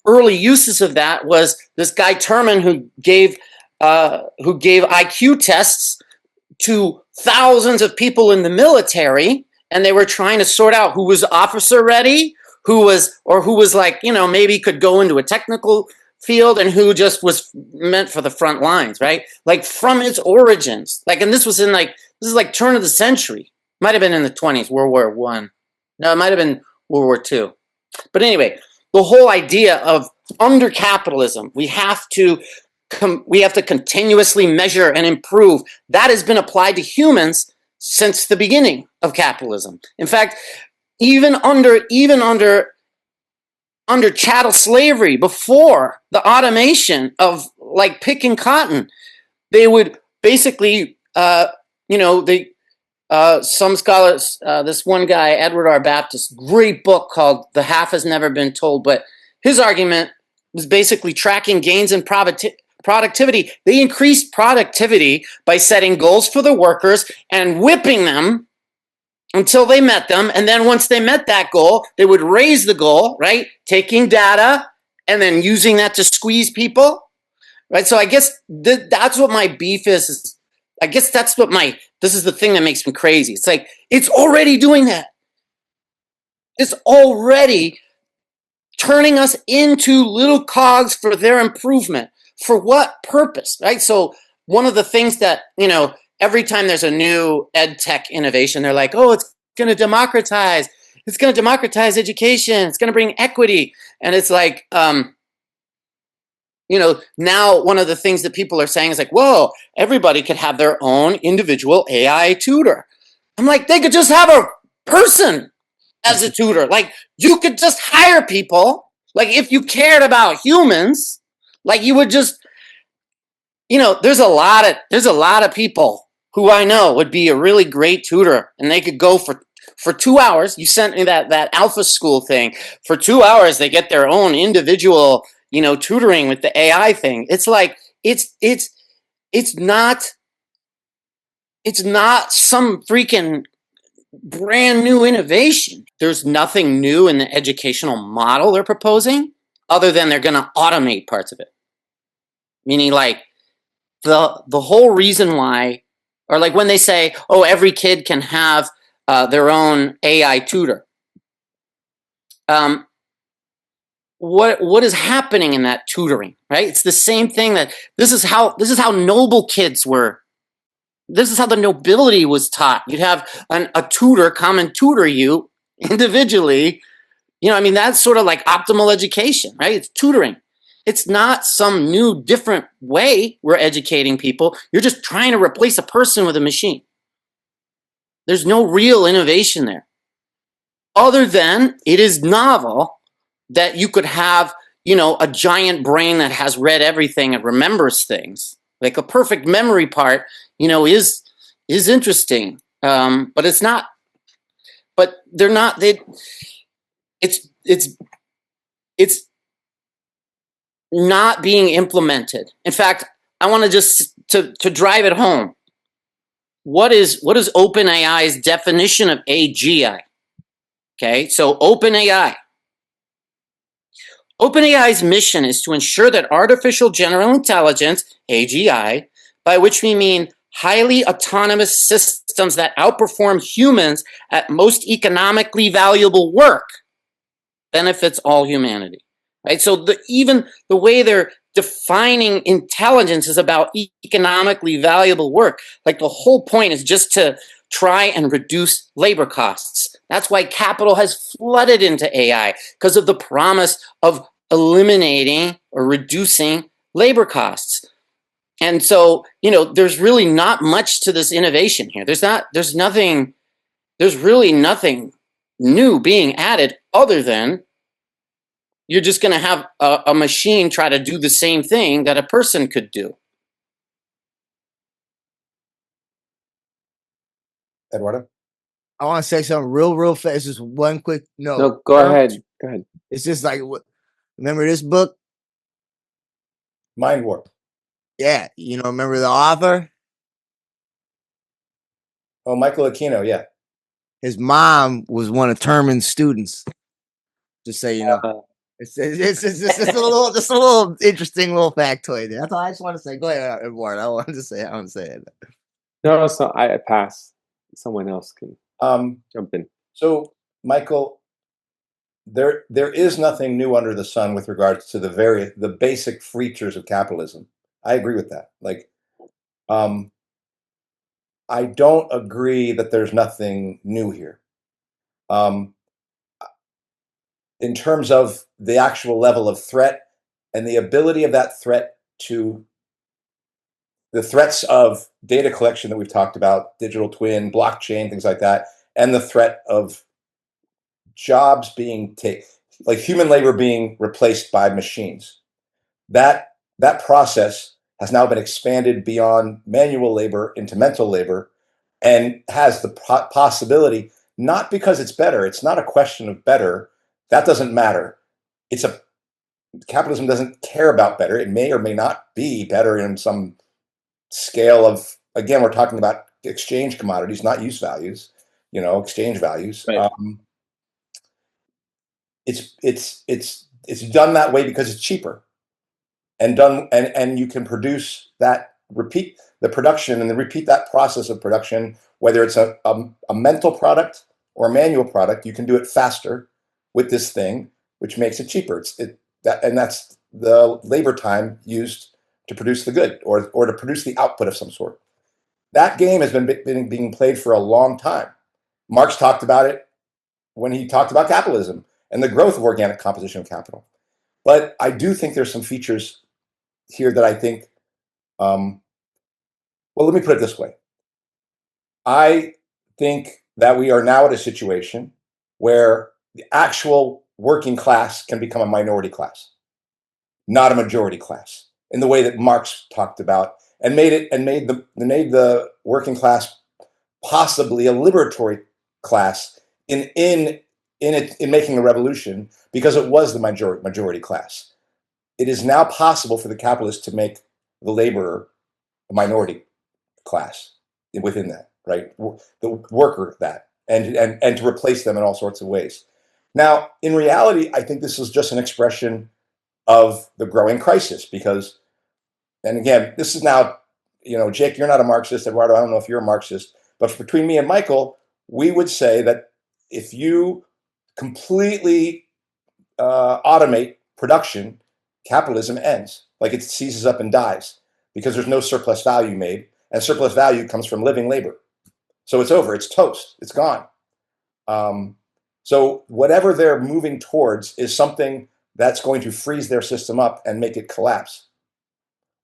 Speaker 10: early uses of that was this guy Terman who gave IQ tests to thousands of people in the military, and they were trying to sort out who was officer ready, who was like, maybe could go into a technical field, and who just was meant for the front lines, right? Like from its origins, and this is like turn of the century. Might have been in the 20s, World War I. No, it might have been World War II. But anyway, the whole idea of under capitalism, we have to continuously measure and improve. That has been applied to humans since the beginning of capitalism. In fact, even under chattel slavery, before the automation of like picking cotton, they would basically, some scholars, this one guy, Edward R. Baptist, great book called The Half Has Never Been Told, but his argument was basically tracking gains in productivity. They increased productivity by setting goals for the workers and whipping them until they met them. And then once they met that goal, they would raise the goal, right? Taking data and then using that to squeeze people, right? So I guess that's what my beef is. I guess this is the thing that makes me crazy. It's like, it's already doing that. It's already turning us into little cogs for their improvement. For what purpose, right? So one of the things that, every time there's a new ed tech innovation, they're like, oh, it's going to democratize education. It's going to bring equity. And it's like, now one of the things that people are saying is like, whoa, everybody could have their own individual AI tutor. I'm like, they could just have a person as a tutor. Like you could just hire people. Like if you cared about humans, like you would just, there's a lot of people who I know would be a really great tutor, and they could go for 2 hours. You sent me that Alpha School thing. For 2 hours, they get their own individual, tutoring with the AI thing. It's like, it's not some freaking brand new innovation. There's nothing new in the educational model they're proposing, other than they're going to automate parts of it. Meaning like the whole reason why, or like when they say, oh, every kid can have their own AI tutor. What is happening in that tutoring, right? It's the same thing that this is how noble kids were. This is how the nobility was taught. You'd have a tutor come and tutor you individually. That's sort of like optimal education, right? It's tutoring. It's not some new, different way we're educating people. You're just trying to replace a person with a machine. There's no real innovation there. Other than it is novel that you could have, a giant brain that has read everything and remembers things. Like a perfect memory part, is interesting. But it's not, but they're not, it's not being implemented. In fact, I want to just to drive it home. What is OpenAI's definition of AGI? Okay, so OpenAI's mission is to ensure that artificial general intelligence, AGI, by which we mean highly autonomous systems that outperform humans at most economically valuable work, benefits all humanity. Right? So even the way they're defining intelligence is about economically valuable work. Like the whole point is just to try and reduce labor costs. That's why capital has flooded into AI, because of the promise of eliminating or reducing labor costs. And so, there's really not much to this innovation here. There's really nothing new being added other than you're just going to have a machine try to do the same thing that a person could do.
Speaker 9: Eduardo?
Speaker 8: I want to say something real fast. Just one quick note.
Speaker 7: No, go ahead. Go ahead.
Speaker 8: It's just like, remember this book?
Speaker 9: Mind Warp.
Speaker 8: Yeah. Remember the author?
Speaker 9: Oh, Michael Aquino, yeah.
Speaker 8: His mom was one of Terman's students. Just so you know. It's just a little interesting little factoid there. That's all I just want to say. Go ahead, Eduardo. I want to say it.
Speaker 7: No, so I pass. Someone else can jump in.
Speaker 9: So, Michael, there is nothing new under the sun with regards to the basic features of capitalism. I agree with that. Like, I don't agree that there's nothing new here. In terms of the actual level of threat and the ability of that threat to the threats of data collection that we've talked about, digital twin, blockchain, things like that, and the threat of jobs being like human labor being replaced by machines. That process has now been expanded beyond manual labor into mental labor, and has the possibility, not because it's better, it's not a question of better, that doesn't matter. Capitalism doesn't care about better. It may or may not be better in some scale of, again, we're talking about exchange commodities, not use values, exchange values.
Speaker 7: Right.
Speaker 9: It's done that way because it's cheaper, and you can produce that, repeat the production and then repeat that process of production, whether it's a mental product or a manual product. You can do it faster with this thing, which makes it cheaper. That's the labor time used to produce the good or to produce the output of some sort. That game has been being played for a long time. Marx talked about it when he talked about capitalism and the growth of organic composition of capital. But I do think there's some features here that I think, well, let me put it this way. I think that we are now at a situation where the actual working class can become a minority class, not a majority class, in the way that Marx talked about, and made the working class possibly a liberatory class in making the revolution, because it was the majority class. It is now possible for the capitalist to make the laborer a minority class within that, right? The worker that, and to replace them in all sorts of ways. Now, in reality, I think this is just an expression of the growing crisis, because, and again, this is now, Jake, you're not a Marxist. Eduardo, I don't know if you're a Marxist, but between me and Michael, we would say that if you completely automate production, capitalism ends. Like, it seizes up and dies because there's no surplus value made, and surplus value comes from living labor. So it's over. It's toast. It's gone. So whatever they're moving towards is something that's going to freeze their system up and make it collapse.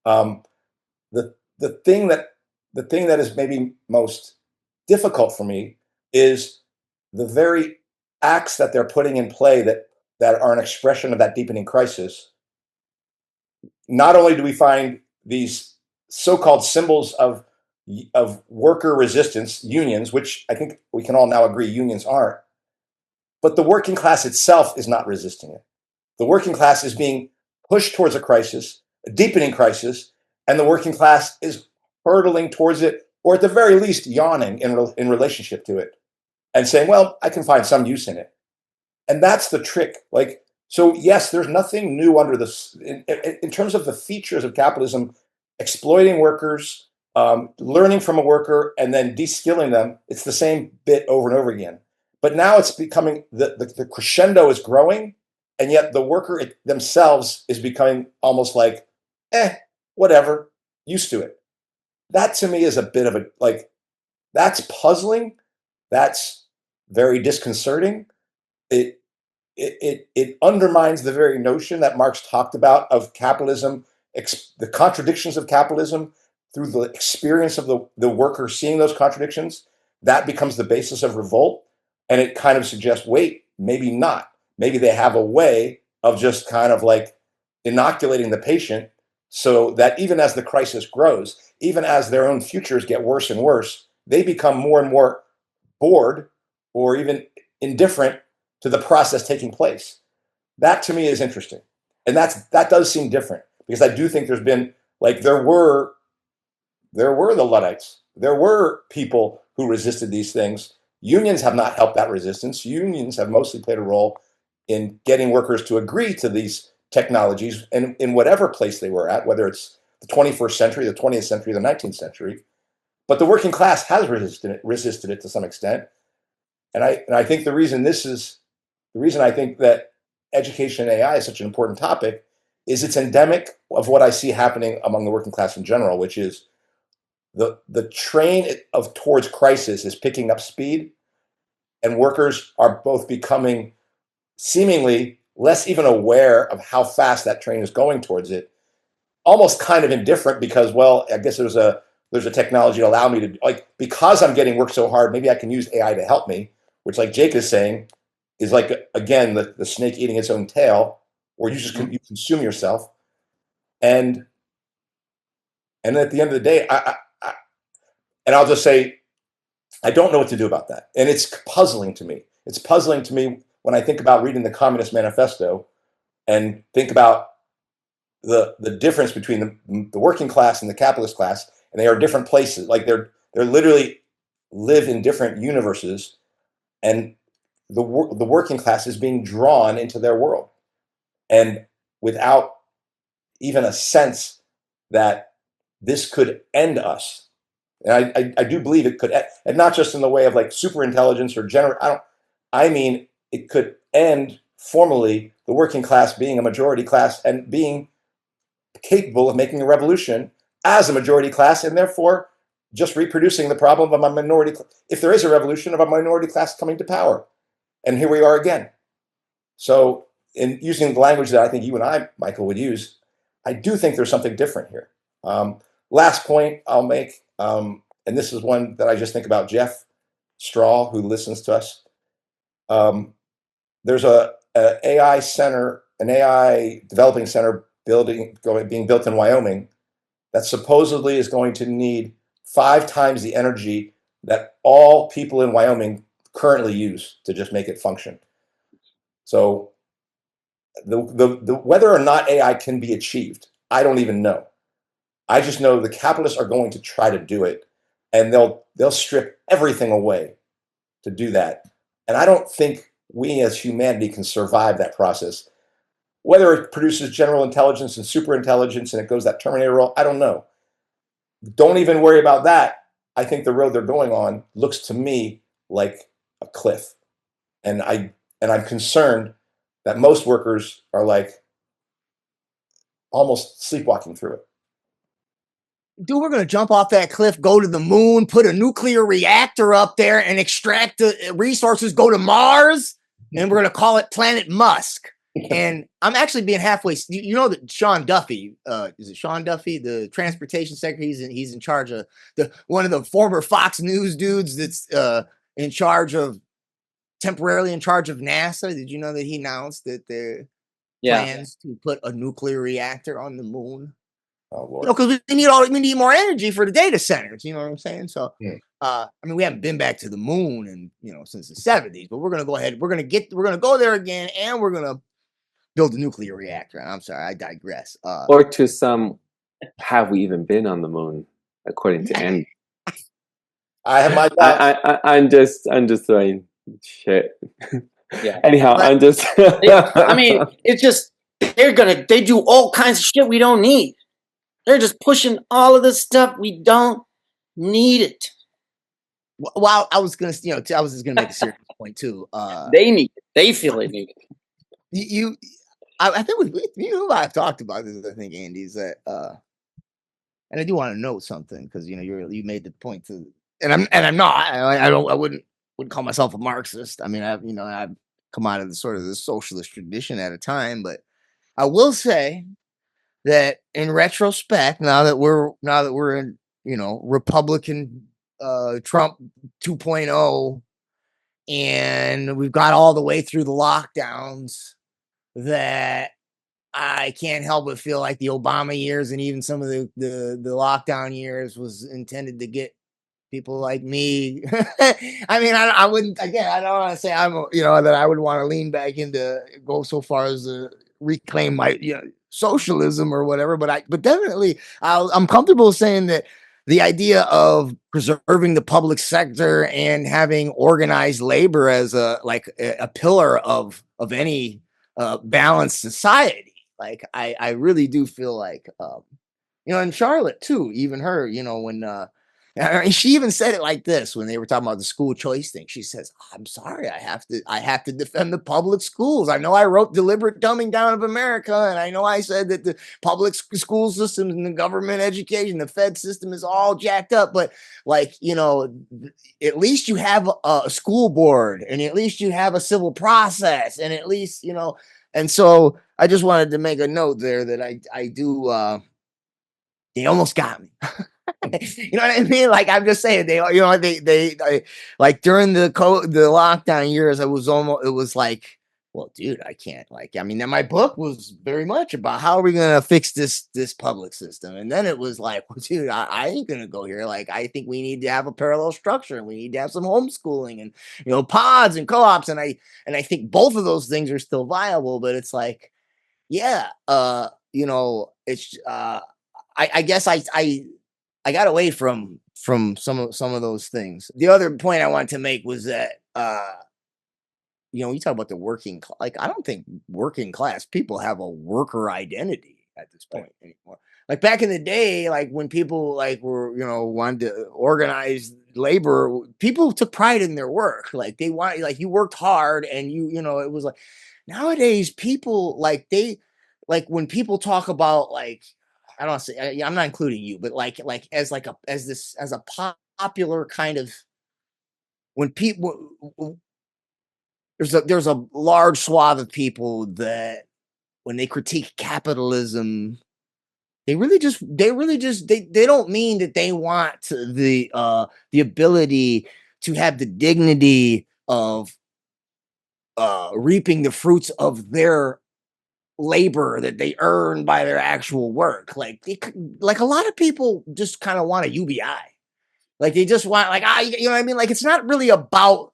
Speaker 9: The thing that is maybe most difficult for me is the very acts that they're putting in play that are an expression of that deepening crisis. Not only do we find these so-called symbols of worker resistance, unions, which I think we can all now agree unions aren't, but the working class itself is not resisting it. The working class is being push towards a crisis, a deepening crisis, and the working class is hurtling towards it, or at the very least yawning in relationship to it and saying, well, I can find some use in it. And that's the trick. Like, so yes, there's nothing new under this in terms of the features of capitalism, exploiting workers, learning from a worker, and then de-skilling them. It's the same bit over and over again. But now it's becoming the crescendo is growing, and yet the worker themselves is becoming almost like, whatever, used to it. That to me is a bit of a like, that's puzzling. That's very disconcerting. It undermines the very notion that Marx talked about of capitalism, the contradictions of capitalism through the experience of the worker seeing those contradictions. That becomes the basis of revolt. And it kind of suggests, wait, maybe not. Maybe they have a way of just kind of like inoculating the patient so that even as the crisis grows, even as their own futures get worse and worse, they become more and more bored or even indifferent to the process taking place. That to me is interesting. And that does seem different, because I do think there's been, like, there were the Luddites. There were people who resisted these things. Unions have not helped that resistance. Unions have mostly played a role in getting workers to agree to these technologies in whatever place they were at, whether it's the 21st century, the 20th century, the 19th century. But the working class has resisted it to some extent. And I think the reason I think that education and AI is such an important topic is it's endemic of what I see happening among the working class in general, which is the train towards crisis is picking up speed, and workers are both becoming seemingly less even aware of how fast that train is going towards it, almost kind of indifferent because, well, I guess there's a technology to allow me to, like, because I'm getting work so hard, maybe I can use AI to help me, which, like Jake is saying, is like, again, the snake eating its own tail, or you just you consume yourself. And at the end of the day, I'll just say, I don't know what to do about that. And it's puzzling to me. It's puzzling to me when I think about reading the Communist Manifesto and think about the difference between the working class and the capitalist class, and they are different places. Like they're literally live in different universes, and the working class is being drawn into their world, and without even a sense that this could end us. And I do believe it could, and not just in the way of like super intelligence or general. I mean, it could end formally the working class being a majority class and being capable of making a revolution as a majority class, and therefore just reproducing the problem of a minority. If there is a revolution, of a minority class coming to power, and here we are again. So, in using the language that I think you and I, Michael, would use, I do think there's something different here. Last point I'll make, and this is one that I just think about Jeff Strahl, who listens to us. There's an AI center, an AI developing center being built in Wyoming that supposedly is going to need 5 times the energy that all people in Wyoming currently use to just make it function. So the whether or not AI can be achieved, I don't even know. I just know the capitalists are going to try to do it, and they'll strip everything away to do that. And I don't think we as humanity can survive that process. Whether it produces general intelligence and super intelligence and it goes that Terminator role, I don't know. Don't even worry about that. I think the road they're going on looks to me like a cliff. And I'm concerned that most workers are like almost sleepwalking through it.
Speaker 8: Dude, we're going to jump off that cliff, go to the moon, put a nuclear reactor up there and extract the resources, go to Mars, and we're going to call it Planet Musk. And I'm actually being halfway. You know that Sean Duffy, is it Sean Duffy, the transportation secretary? He's in charge of one of the former Fox News dudes that's temporarily in charge of NASA. Did you know that he announced that there plans to put a nuclear reactor on the moon?
Speaker 9: Oh, Lord.
Speaker 8: You know, because we need more energy for the data centers. You know what I'm saying? So, I mean, we haven't been back to the moon since the 70s, but we're gonna go ahead. We're gonna go there again, and we're gonna build a nuclear reactor. I'm sorry, I digress.
Speaker 7: Or to some, have we even been on the moon? According to Andy.
Speaker 9: I have my doubts.
Speaker 7: I'm just throwing shit.
Speaker 10: Yeah.
Speaker 7: Anyhow,
Speaker 10: But
Speaker 7: I'm just.
Speaker 10: I mean, it's just they do all kinds of shit we don't need. They're just pushing all of this stuff we don't need it.
Speaker 8: Well, I was gonna, I was just gonna make a serious point too.
Speaker 10: They need it. They feel they need it.
Speaker 8: I think with you, I've talked about this. I think Andy is that, and I do want to know something because you made the point to, and I'm not. I wouldn't call myself a Marxist. I mean, I've come out of the sort of the socialist tradition at a time, but I will say that in retrospect, now that we're in Republican Trump 2.0, and we've got all the way through the lockdowns, that I can't help but feel like the Obama years and even some of the lockdown years was intended to get people like me. I mean, I wouldn't, again, I don't want to say that I would want to lean back into go so far as to reclaim my socialism or whatever, but definitely I'm comfortable saying that the idea of preserving the public sector and having organized labor as a pillar of any balanced society. Like I really do feel like and Charlotte too, even her, when she even said it like this when they were talking about the school choice thing. She says, "I'm sorry, I have to defend the public schools. I know I wrote Deliberate Dumbing Down of America, and I know I said that the public school systems and the government education, the Fed system is all jacked up, but at least you have a school board, and at least you have a civil process, and at least and so I just wanted to make a note there that I do they almost got me." You know what I mean? Like, I'm just saying, they like during the lockdown years, it was like, well, dude, I can't, I mean, then my book was very much about how are we going to fix this public system. And then it was like, well, dude, I ain't going to go here. Like, I think we need to have a parallel structure, and we need to have some homeschooling and, pods and co-ops. And I think both of those things are still viable, but it's like, yeah, it's, I guess I got away from some of those things. The other point I wanted to make was that you talk about the working I don't think working class people have a worker identity at this point anymore. Like back in the day, like when people were wanted to organize labor, people took pride in their work. Like they want you worked hard, and it was like nowadays people when people talk about I don't say I'm not including you, but as a popular kind of when people there's a large swath of people that when they critique capitalism, they don't mean that they want the ability to have the dignity of reaping the fruits of their labor that they earn by their actual work. Like a lot of people just kind of want a UBI. Like they just want you know what I mean? Like it's not really about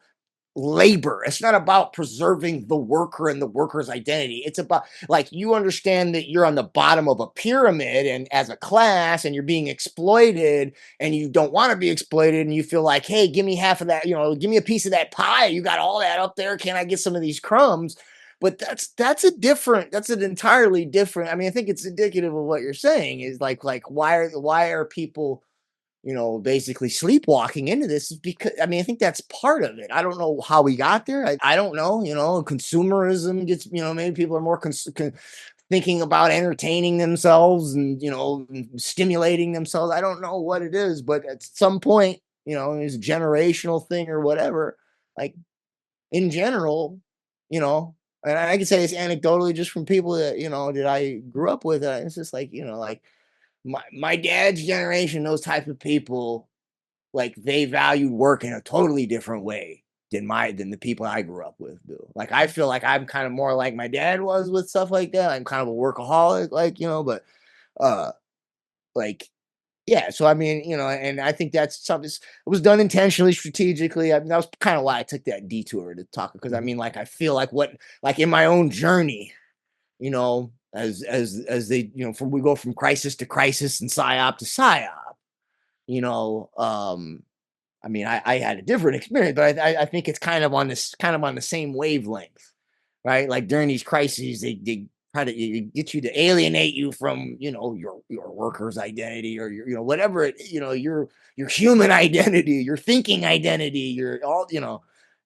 Speaker 8: labor. It's not about preserving the worker and the worker's identity. It's about you understand that you're on the bottom of a pyramid and as a class, and you're being exploited, and you don't want to be exploited, and you feel like, hey, give me half of that, give me a piece of that pie. You got all that up there. Can I get some of these crumbs? But that's an entirely different. I mean, I think it's indicative of what you're saying is why are people basically sleepwalking into this? Is because I mean, I think that's part of it. I don't know how we got there. I don't know. Consumerism gets maybe people are more thinking about entertaining themselves and stimulating themselves. I don't know what it is, but at some point, it's a generational thing or whatever. Like in general, and I can say this anecdotally just from people that that I grew up with. It's just my dad's generation, those type of people, they valued work in a totally different way than the people I grew up with do. Like I feel like I'm kind of more like my dad was with stuff like that. I'm kind of a workaholic, but uh yeah, so I mean, and I think that's something it was done intentionally, strategically. I mean, that was kind of why I took that detour to talk, because I mean, I feel like in my own journey, as they, we go from crisis to crisis and psyop to psyop. I mean, I had a different experience, but I think it's kind of on the same wavelength, right? Like during these crises, they try to get you to alienate you from, your worker's identity or your, whatever your human identity, your thinking identity, your all,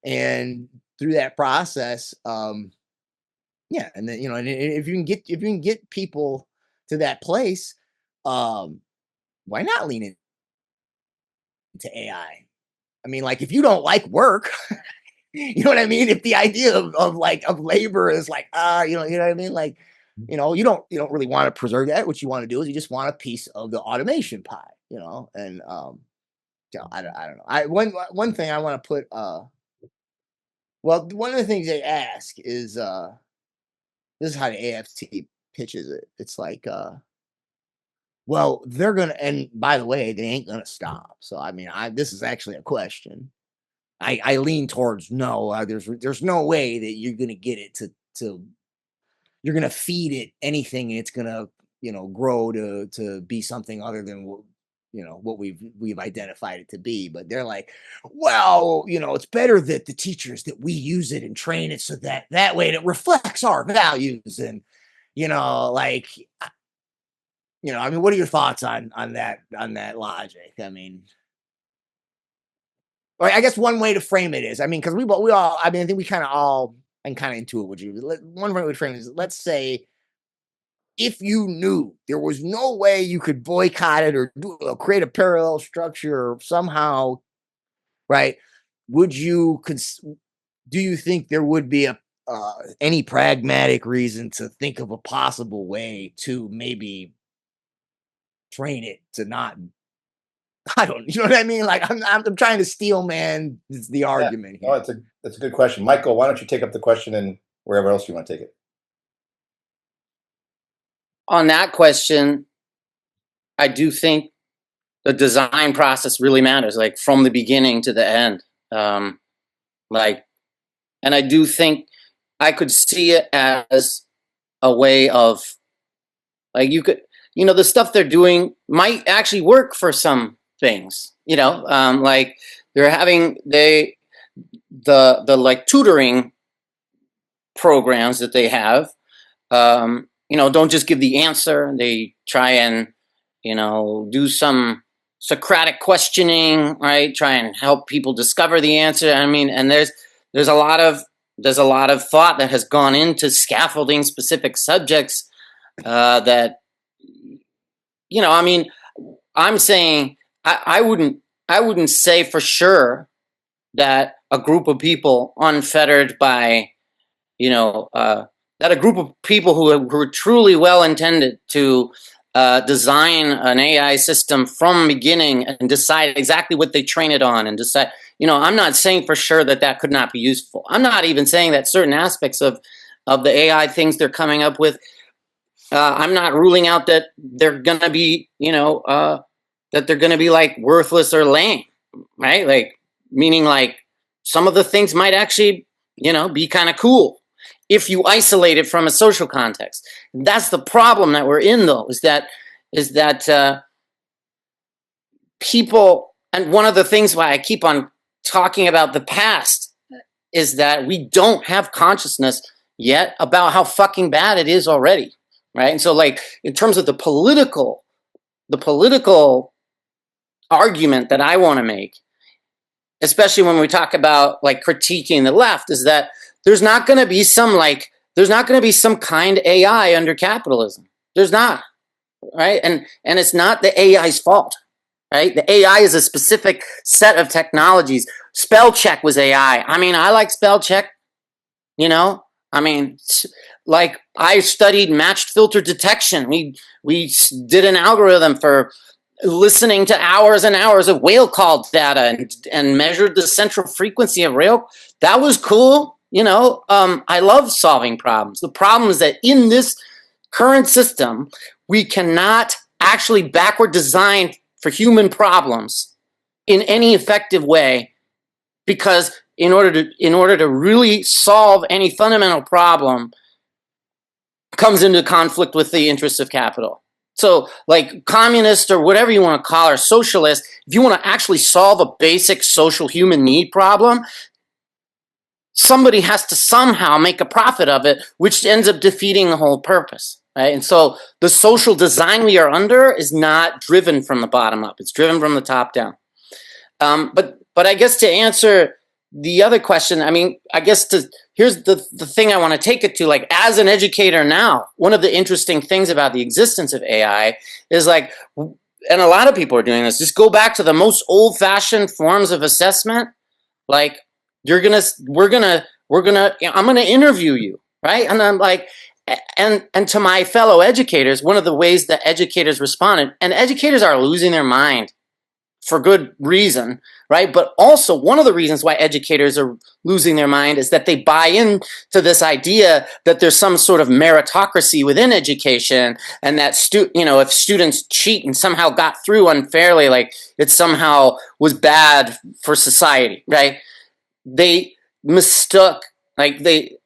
Speaker 8: and through that process, yeah, and then and if you can get people to that place, why not lean into AI? I mean, like if you don't like work, you know what I mean? If the idea of labor is like, you know what I mean? Like, you don't really want to preserve that. What you want to do is you just want a piece of the automation pie, and I don't know. One thing I want to put well, one of the things they ask is this is how the AFT pitches it. It's like well, they're gonna, and by the way, they ain't gonna stop. So I mean, this is actually a question. I lean towards no. There's no way that you're gonna get it to you're gonna feed it anything and it's gonna grow to be something other than what we've identified it to be. But they're like, well, it's better that the teachers that we use it and train it so that way it reflects our values and like I mean, what are your thoughts on that logic? I mean, or I guess one way to frame it is, I mean, because we all, I mean, I think we kind of all, and kind of into it. Would you? One way to frame it is, let's say, if you knew there was no way you could boycott it or create a parallel structure or somehow, right? Do you think there would be any pragmatic reason to think of a possible way to maybe train it to not? I don't, you know what I mean? Like I'm trying to steel man the argument here.
Speaker 9: No, that's a good question. Michael, why don't you take up the question and wherever else you want to take it?
Speaker 10: On that question, I do think the design process really matters, like from the beginning to the end. And I do think I could see it as a way of, like, you could, the stuff they're doing might actually work for some things, like they're having the like tutoring programs that they have, don't just give the answer. They try and, do some Socratic questioning, right? Try and help people discover the answer. I mean, and there's a lot of thought that has gone into scaffolding specific subjects that, I mean, I'm saying I wouldn't say for sure that a group of people unfettered by, that a group of people who are truly well intended to design an AI system from beginning and decide exactly what they train it on and decide, I'm not saying for sure that could not be useful. I'm not even saying that certain aspects of the AI things they're coming up with, I'm not ruling out that they're going to be, that they're going to be like worthless or lame, right? Like, meaning like some of the things might actually, be kind of cool if you isolate it from a social context. That's the problem that we're in, though, is that people, and one of the things why I keep on talking about the past is that we don't have consciousness yet about how fucking bad it is already, right? And so, like, in terms of the political argument that I want to make, especially when we talk about like critiquing the left, is that there's not going to be some kind AI under capitalism. There's not, right? And it's not the AI's fault, right? The AI is a specific set of technologies. Spell check was AI. I mean, I like spell check, I mean, like, I studied matched filter detection. We did an algorithm for listening to hours and hours of whale call data and measured the central frequency of rail. That was cool. I love solving problems. The problem is that in this current system, we cannot actually backward design for human problems in any effective way, because in order to really solve any fundamental problem, comes into conflict with the interests of capital. So like communist or whatever you want to call or socialist, if you want to actually solve a basic social human need problem, somebody has to somehow make a profit of it, which ends up defeating the whole purpose, right? And so the social design we are under is not driven from the bottom up. It's driven from the top down. But I guess to answer the other question, I mean, I guess here's the thing I want to take it to, like, as an educator now, one of the interesting things about the existence of AI is like, and a lot of people are doing this, just go back to the most old-fashioned forms of assessment. Like, I'm gonna interview you, right? And I'm like, and to my fellow educators, one of the ways that educators responded, and educators are losing their mind for good reason, right? But also one of the reasons why educators are losing their mind is that they buy into this idea that there's some sort of meritocracy within education, and that if students cheat and somehow got through unfairly, like it somehow was bad for society, right?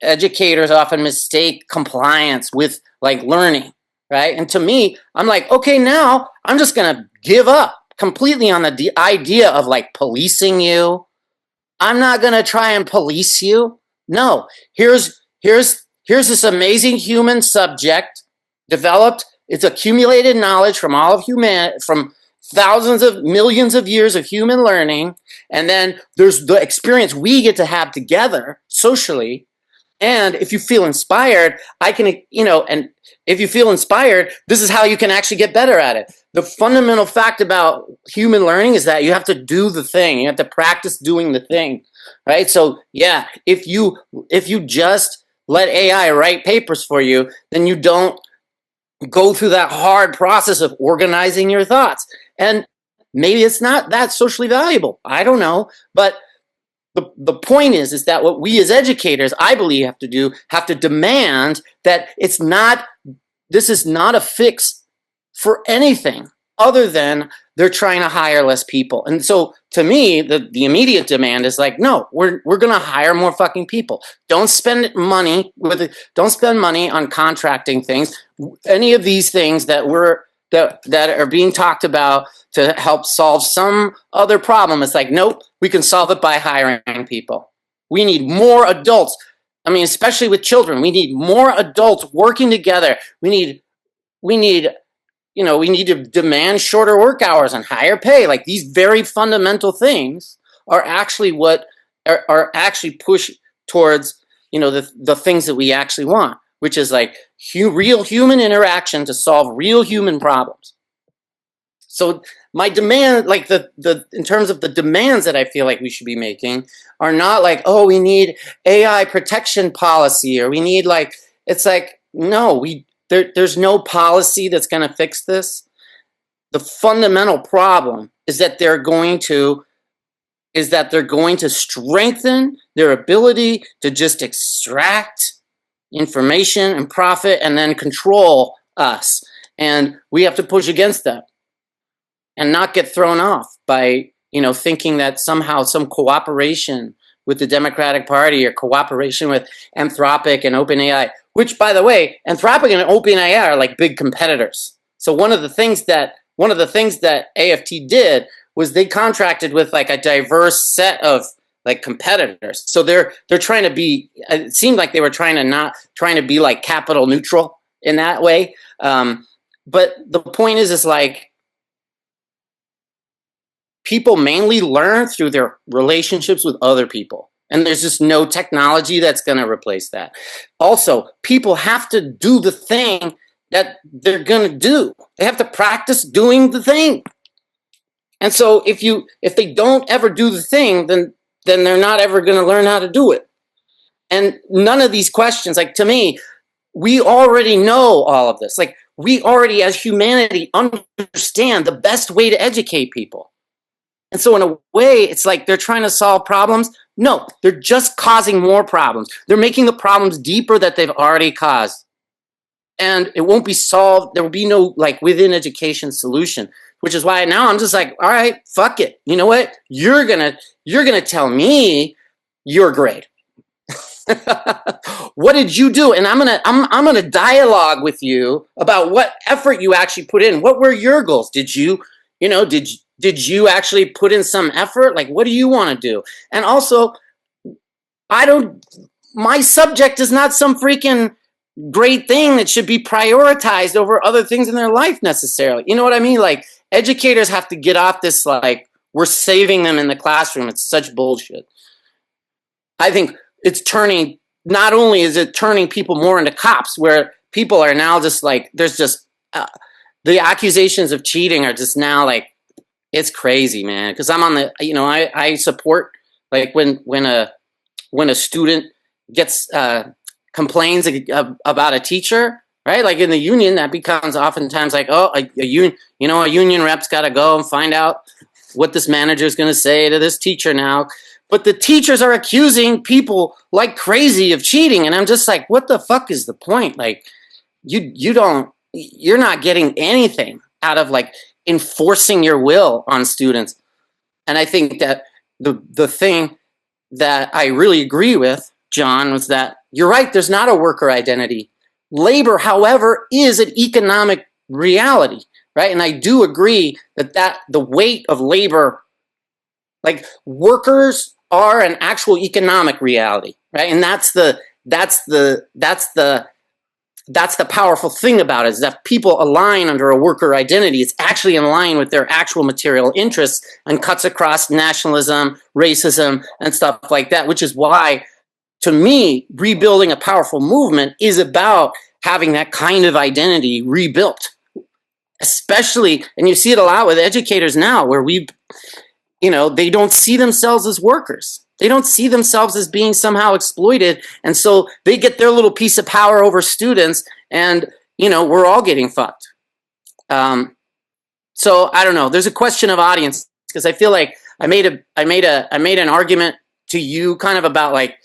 Speaker 10: Educators often mistake compliance with like learning, right? And to me, I'm like, okay, now I'm just gonna give up completely on the idea of like policing you. I'm not gonna try and police you. No, here's this amazing human subject developed. It's accumulated knowledge from all of from thousands of millions of years of human learning, and then there's the experience we get to have together socially. And if you feel inspired, and if you feel inspired, this is how you can actually get better at it. The fundamental fact about human learning is that you have to do the thing. You have to practice doing the thing, right? So yeah, if you just let AI write papers for you, then you don't go through that hard process of organizing your thoughts. And maybe it's not that socially valuable. I don't know. But the point is that what we as educators, I believe, have to demand that this is not a fix for anything other than they're trying to hire less people. And so to me, the immediate demand is like, no, we're going to hire more fucking people. Don't spend money on contracting things. Any of these things that are being talked about to help solve some other problem, it's like, nope, we can solve it by hiring people. We need more adults. I mean, especially with children, we need more adults working together. We need to demand shorter work hours and higher pay. Like, these very fundamental things are actually what are actually push towards, the things that we actually want, which is like real human interaction to solve real human problems. So my demand, like in terms of the demands that I feel like we should be making, are not like, oh, we need AI protection policy, or we need it's like, no, there's no policy that's going to fix this. The fundamental problem is that they're going to strengthen their ability to just extract information and profit and then control us. And we have to push against that and not get thrown off by, thinking that somehow some cooperation with the Democratic Party or cooperation with Anthropic and OpenAI, which, by the way, Anthropic and OpenAI are like big competitors. So one of the things that AFT did was they contracted with like a diverse set of like competitors. So they're trying to be, it seemed like they were trying to be like capital neutral in that way. But the point is like, people mainly learn through their relationships with other people. And there's just no technology that's going to replace that. Also, people have to do the thing that they're going to do. They have to practice doing the thing. And so if they don't ever do the thing, then they're not ever going to learn how to do it. And none of these questions, like, to me, we already know all of this. Like, we already as humanity understand the best way to educate people. And so in a way, it's like they're trying to solve problems. No, they're just causing more problems. They're making the problems deeper that they've already caused. And it won't be solved. There will be no like within education solution, which is why now I'm just like, all right, fuck it. You know what? You're gonna tell me your grade. What did you do? And I'm gonna dialogue with you about what effort you actually put in. What were your goals? Did you, did you actually put in some effort? Like, what do you want to do? And also, my subject is not some freaking great thing that should be prioritized over other things in their life necessarily. You know what I mean? Like, educators have to get off this, like, we're saving them in the classroom. It's such bullshit. I think it's not only is it turning people more into cops, where people are now just like, there's just, the accusations of cheating are just now like, it's crazy, man. Because I'm on the, I support, like, when a student gets complains about a teacher, right? Like in the union, that becomes oftentimes like, oh, a union rep's got to go and find out what this manager is going to say to this teacher now. But the teachers are accusing people like crazy of cheating, and I'm just like, what the fuck is the point? Like, you're not getting anything out of like enforcing your will on students. And I think that the thing that I really agree with, John, was that you're right, there's not a worker identity. Labor, however, is an economic reality, right? And I do agree that the weight of labor, like, workers are an actual economic reality, right? And that's the powerful thing about it, is that people align under a worker identity. It's actually in line with their actual material interests and cuts across nationalism, racism, and stuff like that, which is why, to me, rebuilding a powerful movement is about having that kind of identity rebuilt. Especially, and you see it a lot with educators now, where they don't see themselves as workers. They don't see themselves as being somehow exploited. And so they get their little piece of power over students, and, we're all getting fucked. So I don't know. There's a question of audience, because I feel like I made an argument to you kind of about, like,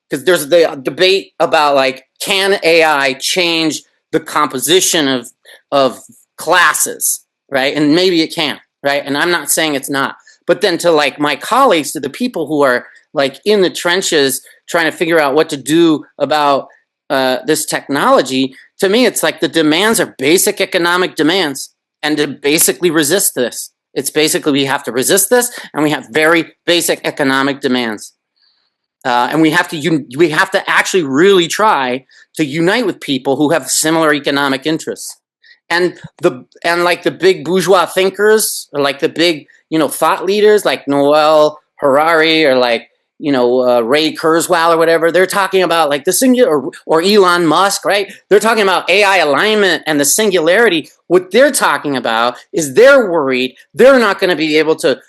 Speaker 10: because there's the debate about, like, can AI change the composition of classes, right? And maybe it can, right? And I'm not saying it's not. But then to, like, my colleagues, to the people who are, like, in the trenches trying to figure out what to do about this technology, to me, it's like the demands are basic economic demands. And to basically resist this, it's basically we have to resist this, and we have very basic economic demands. And we have to actually really try to unite with people who have similar economic interests. And like the big bourgeois thinkers, or like the big, thought leaders like Noel Harari, or like, Ray Kurzweil or whatever, they're talking about, like, the singular, or Elon Musk, right? They're talking about AI alignment and the singularity. What they're talking about is they're worried they're not going to be able to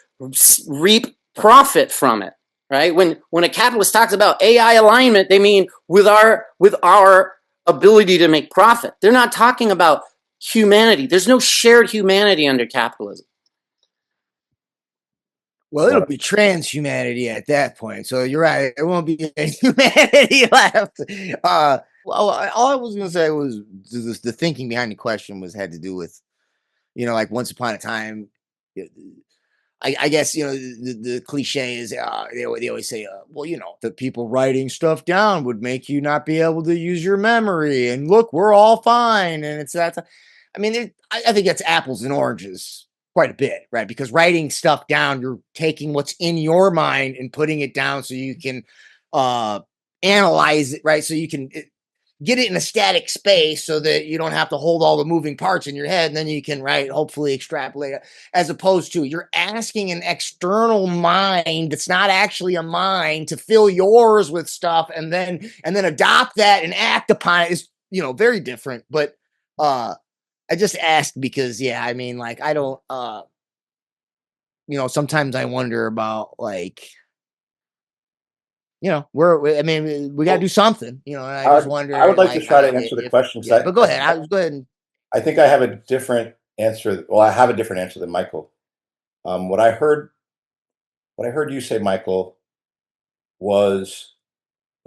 Speaker 10: reap profit from it, right? When a capitalist talks about AI alignment, they mean with our ability to make profit. They're not talking about humanity. There's no shared humanity under capitalism.
Speaker 8: Well, it'll be transhumanity at that point. So you're right. There won't be any humanity left. All I was going to say was the thinking behind the question had to do with, like, once upon a time, I guess, the cliche is they always say, well, the people writing stuff down would make you not be able to use your memory. And look, we're all fine. And it's that. I mean, I think that's apples and oranges quite a bit, right? Because writing stuff down, you're taking what's in your mind and putting it down so you can analyze it, right? So you can get it in a static space so that you don't have to hold all the moving parts in your head, and then you can, right, hopefully extrapolate it, as opposed to you're asking an external mind that's not actually a mind to fill yours with stuff and then adopt that and act upon it is, very different. But I just asked because, yeah, I mean, like, I don't, sometimes I wonder about, like, we got to do something, and I just wonder.
Speaker 9: I would like to
Speaker 8: like,
Speaker 9: try to answer the question.
Speaker 8: yeah, but go ahead. Go ahead.
Speaker 9: I think I have a different answer. Well, I have a different answer than Michael. What I heard you say, Michael, was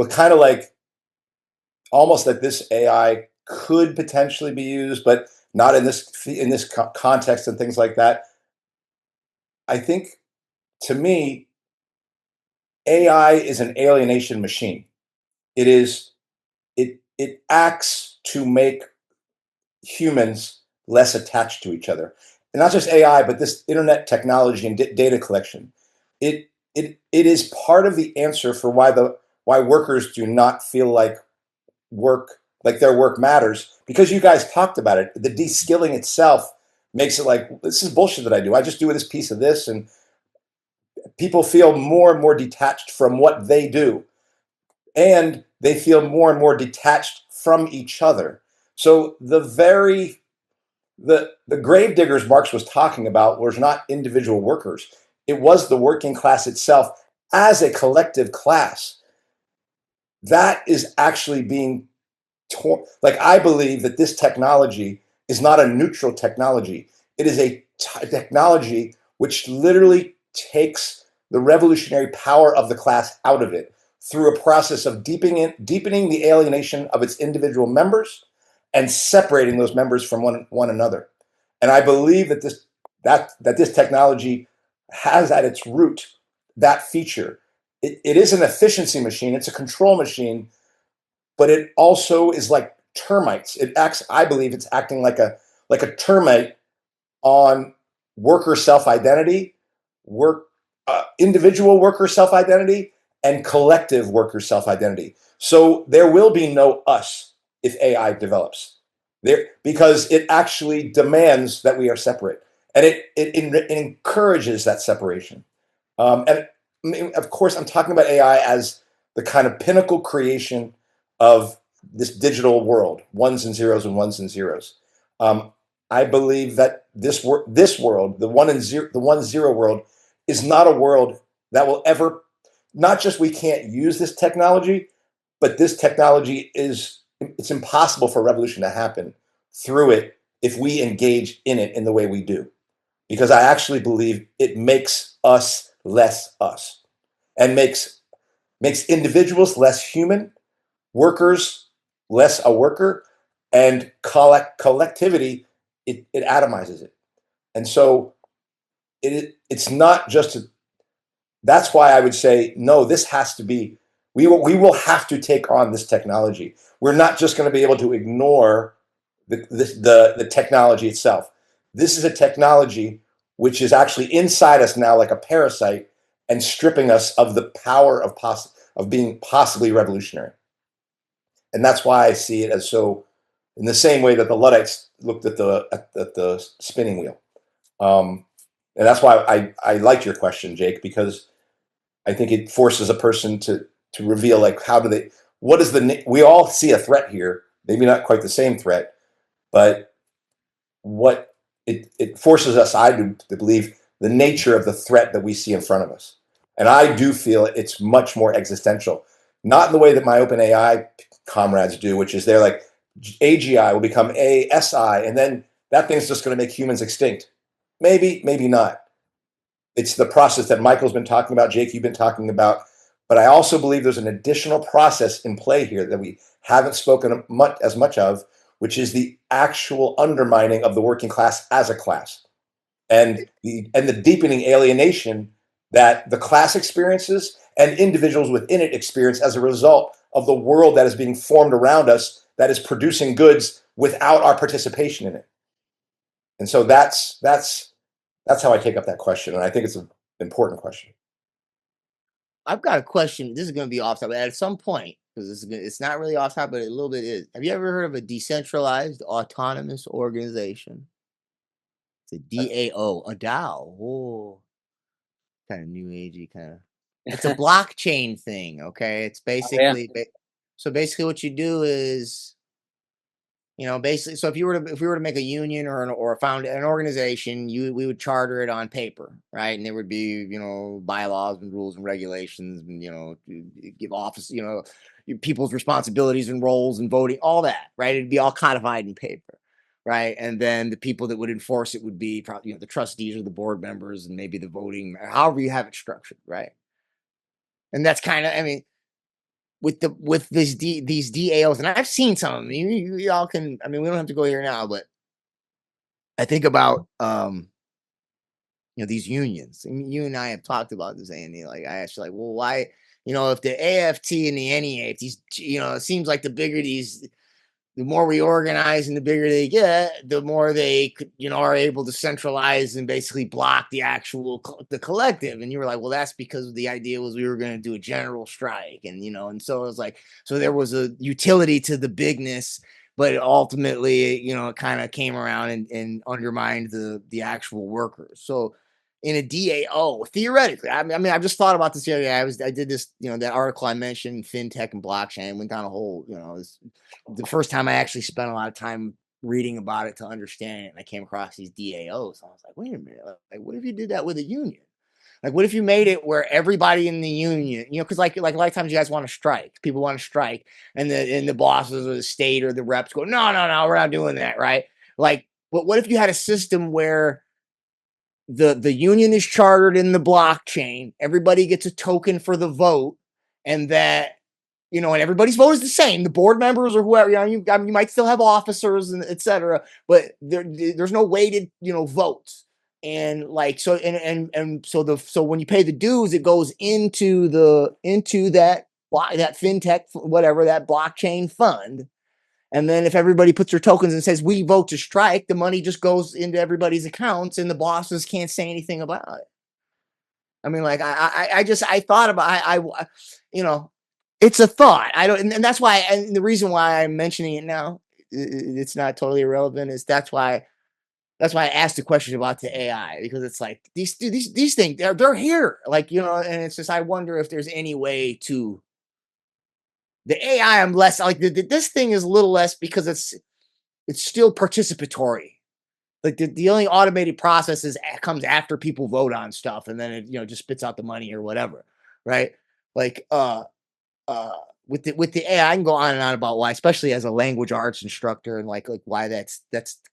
Speaker 9: kind of like almost that this AI could potentially be used, but not in this context and things like that. I think, to me, AI is an alienation machine. it acts to make humans less attached to each other, and not just AI, but this internet technology and data collection. It is part of the answer for why workers do not feel like their work matters, because you guys talked about it. The de-skilling itself makes it like, this is bullshit that I do. I just do this piece of this, and people feel more and more detached from what they do, and they feel more and more detached from each other. So the grave diggers Marx was talking about was not individual workers. It was the working class itself as a collective class. That is actually being torn. Like, I believe that this technology is not a neutral technology. It is a technology which literally takes the revolutionary power of the class out of it through a process of deepening the alienation of its individual members and separating those members from one another. And I believe that this technology has at its root that feature. It is an efficiency machine. It's a control machine, but it also is like termites. It acts. I believe it's acting like a termite on worker self-identity, individual worker self-identity, and collective worker self-identity. So there will be no us if AI develops there, because it actually demands that we are separate, and it encourages that separation. And I mean, of course, I'm talking about AI as the kind of pinnacle creation of this digital world, ones and zeros and ones and zeros. I believe that this world, the 1-0 world, is not a world that will ever. Not just we can't use this technology, but this technology it's impossible for revolution to happen through it if we engage in it in the way we do, because I actually believe it makes us less us, and makes individuals less human, workers less a worker, and collectivity, it atomizes it. And so it's not just that's why I would say, no, this has to be, we will have to take on this technology. We're not just going to be able to ignore the technology itself. This is a technology which is actually inside us now, like a parasite, and stripping us of the power of being possibly revolutionary. And that's why I see it as so, in the same way that the Luddites looked at the spinning wheel. And that's why I like your question, Jake, because I think it forces a person to reveal, like, we all see a threat here, maybe not quite the same threat, but what it forces us, I do, to believe the nature of the threat that we see in front of us. And I do feel it's much more existential, not in the way that my OpenAI comrades do, which is they're like, AGI will become ASI, and then that thing's just going to make humans extinct. Maybe, maybe not. It's the process that Michael's been talking about, Jake, you've been talking about. But I also believe there's an additional process in play here that we haven't spoken as much of, which is the actual undermining of the working class as a class, and the deepening alienation that the class experiences and individuals within it experience as a result of the world that is being formed around us, that is producing goods without our participation in it. And so that's how I take up that question, and I think it's an important question.
Speaker 8: I've got a question. This is going to be off topic at some point, because it's not really off topic, but a little bit is. Have you ever heard of a decentralized autonomous organization? It's a DAO, a DAO. Oh, kind of new agey, kind of. It's a blockchain thing. Okay, it's basically so basically what you do is, basically, so if we were to make a union or found an organization, we would charter it on paper, right? And there would be, bylaws and rules and regulations, and give office, people's responsibilities and roles and voting, all that, right? It'd be all codified in paper, right? And then the people that would enforce it would be probably, the trustees or the board members, and maybe the voting, however you have it structured, right? And that's kind of, I mean, with these DAOs, and I've seen some of them. Y'all can, I mean, we don't have to go here now, but I think about these unions. I mean, you and I have talked about this, Andy. Like, I actually, like, well, why? you know, if the AFT and the NEA, these, you know, it seems like the bigger these, the more we organize and the bigger they get, the more they, you know, are able to centralize and basically block the actual the collective. And you were like, well, that's because the idea was we were going to do a general strike, and you know, and so it was like, so there was a utility to the bigness, but ultimately, you know, it kind of came around and undermined the actual workers. So in a DAO, theoretically, I mean, I've just thought about this the other day. I did this, you know, that article I mentioned, fintech and blockchain, went down a whole, you know, the first time I actually spent a lot of time reading about it to understand it, and I came across these DAOs. I was like, wait a minute, like, what if you did that with a union? Like, what if you made it where everybody in the union, you know, because like a lot of times you guys want to strike, people want to strike, and the bosses or the state or the reps go, no, we're not doing that, right? Like, but what if you had a system where the union is chartered in the blockchain, everybody gets a token for the vote, and that, you know, and everybody's vote is the same. The board members or whoever, you know, you might still have officers and etc., but there's no weighted, you know, votes. And like, so, so when you pay the dues, it goes into that fintech, whatever, that blockchain fund. And then if everybody puts their tokens and says, we vote to strike, the money just goes into everybody's accounts and the bosses can't say anything about it. I mean, like, I thought about, you know, it's a thought. I don't, and that's why, and the reason why I'm mentioning it now, it's not totally irrelevant, is that's why I asked the question about the AI, because it's like these things, they're here, like, you know, and it's just, I wonder if there's any way to the AI. I'm less like this thing is a little less because it's still participatory. Like the only automated process comes after people vote on stuff, and then it, you know, just spits out the money or whatever, right? Like with the AI, I can go on and on about why, especially as a language arts instructor, and like why that's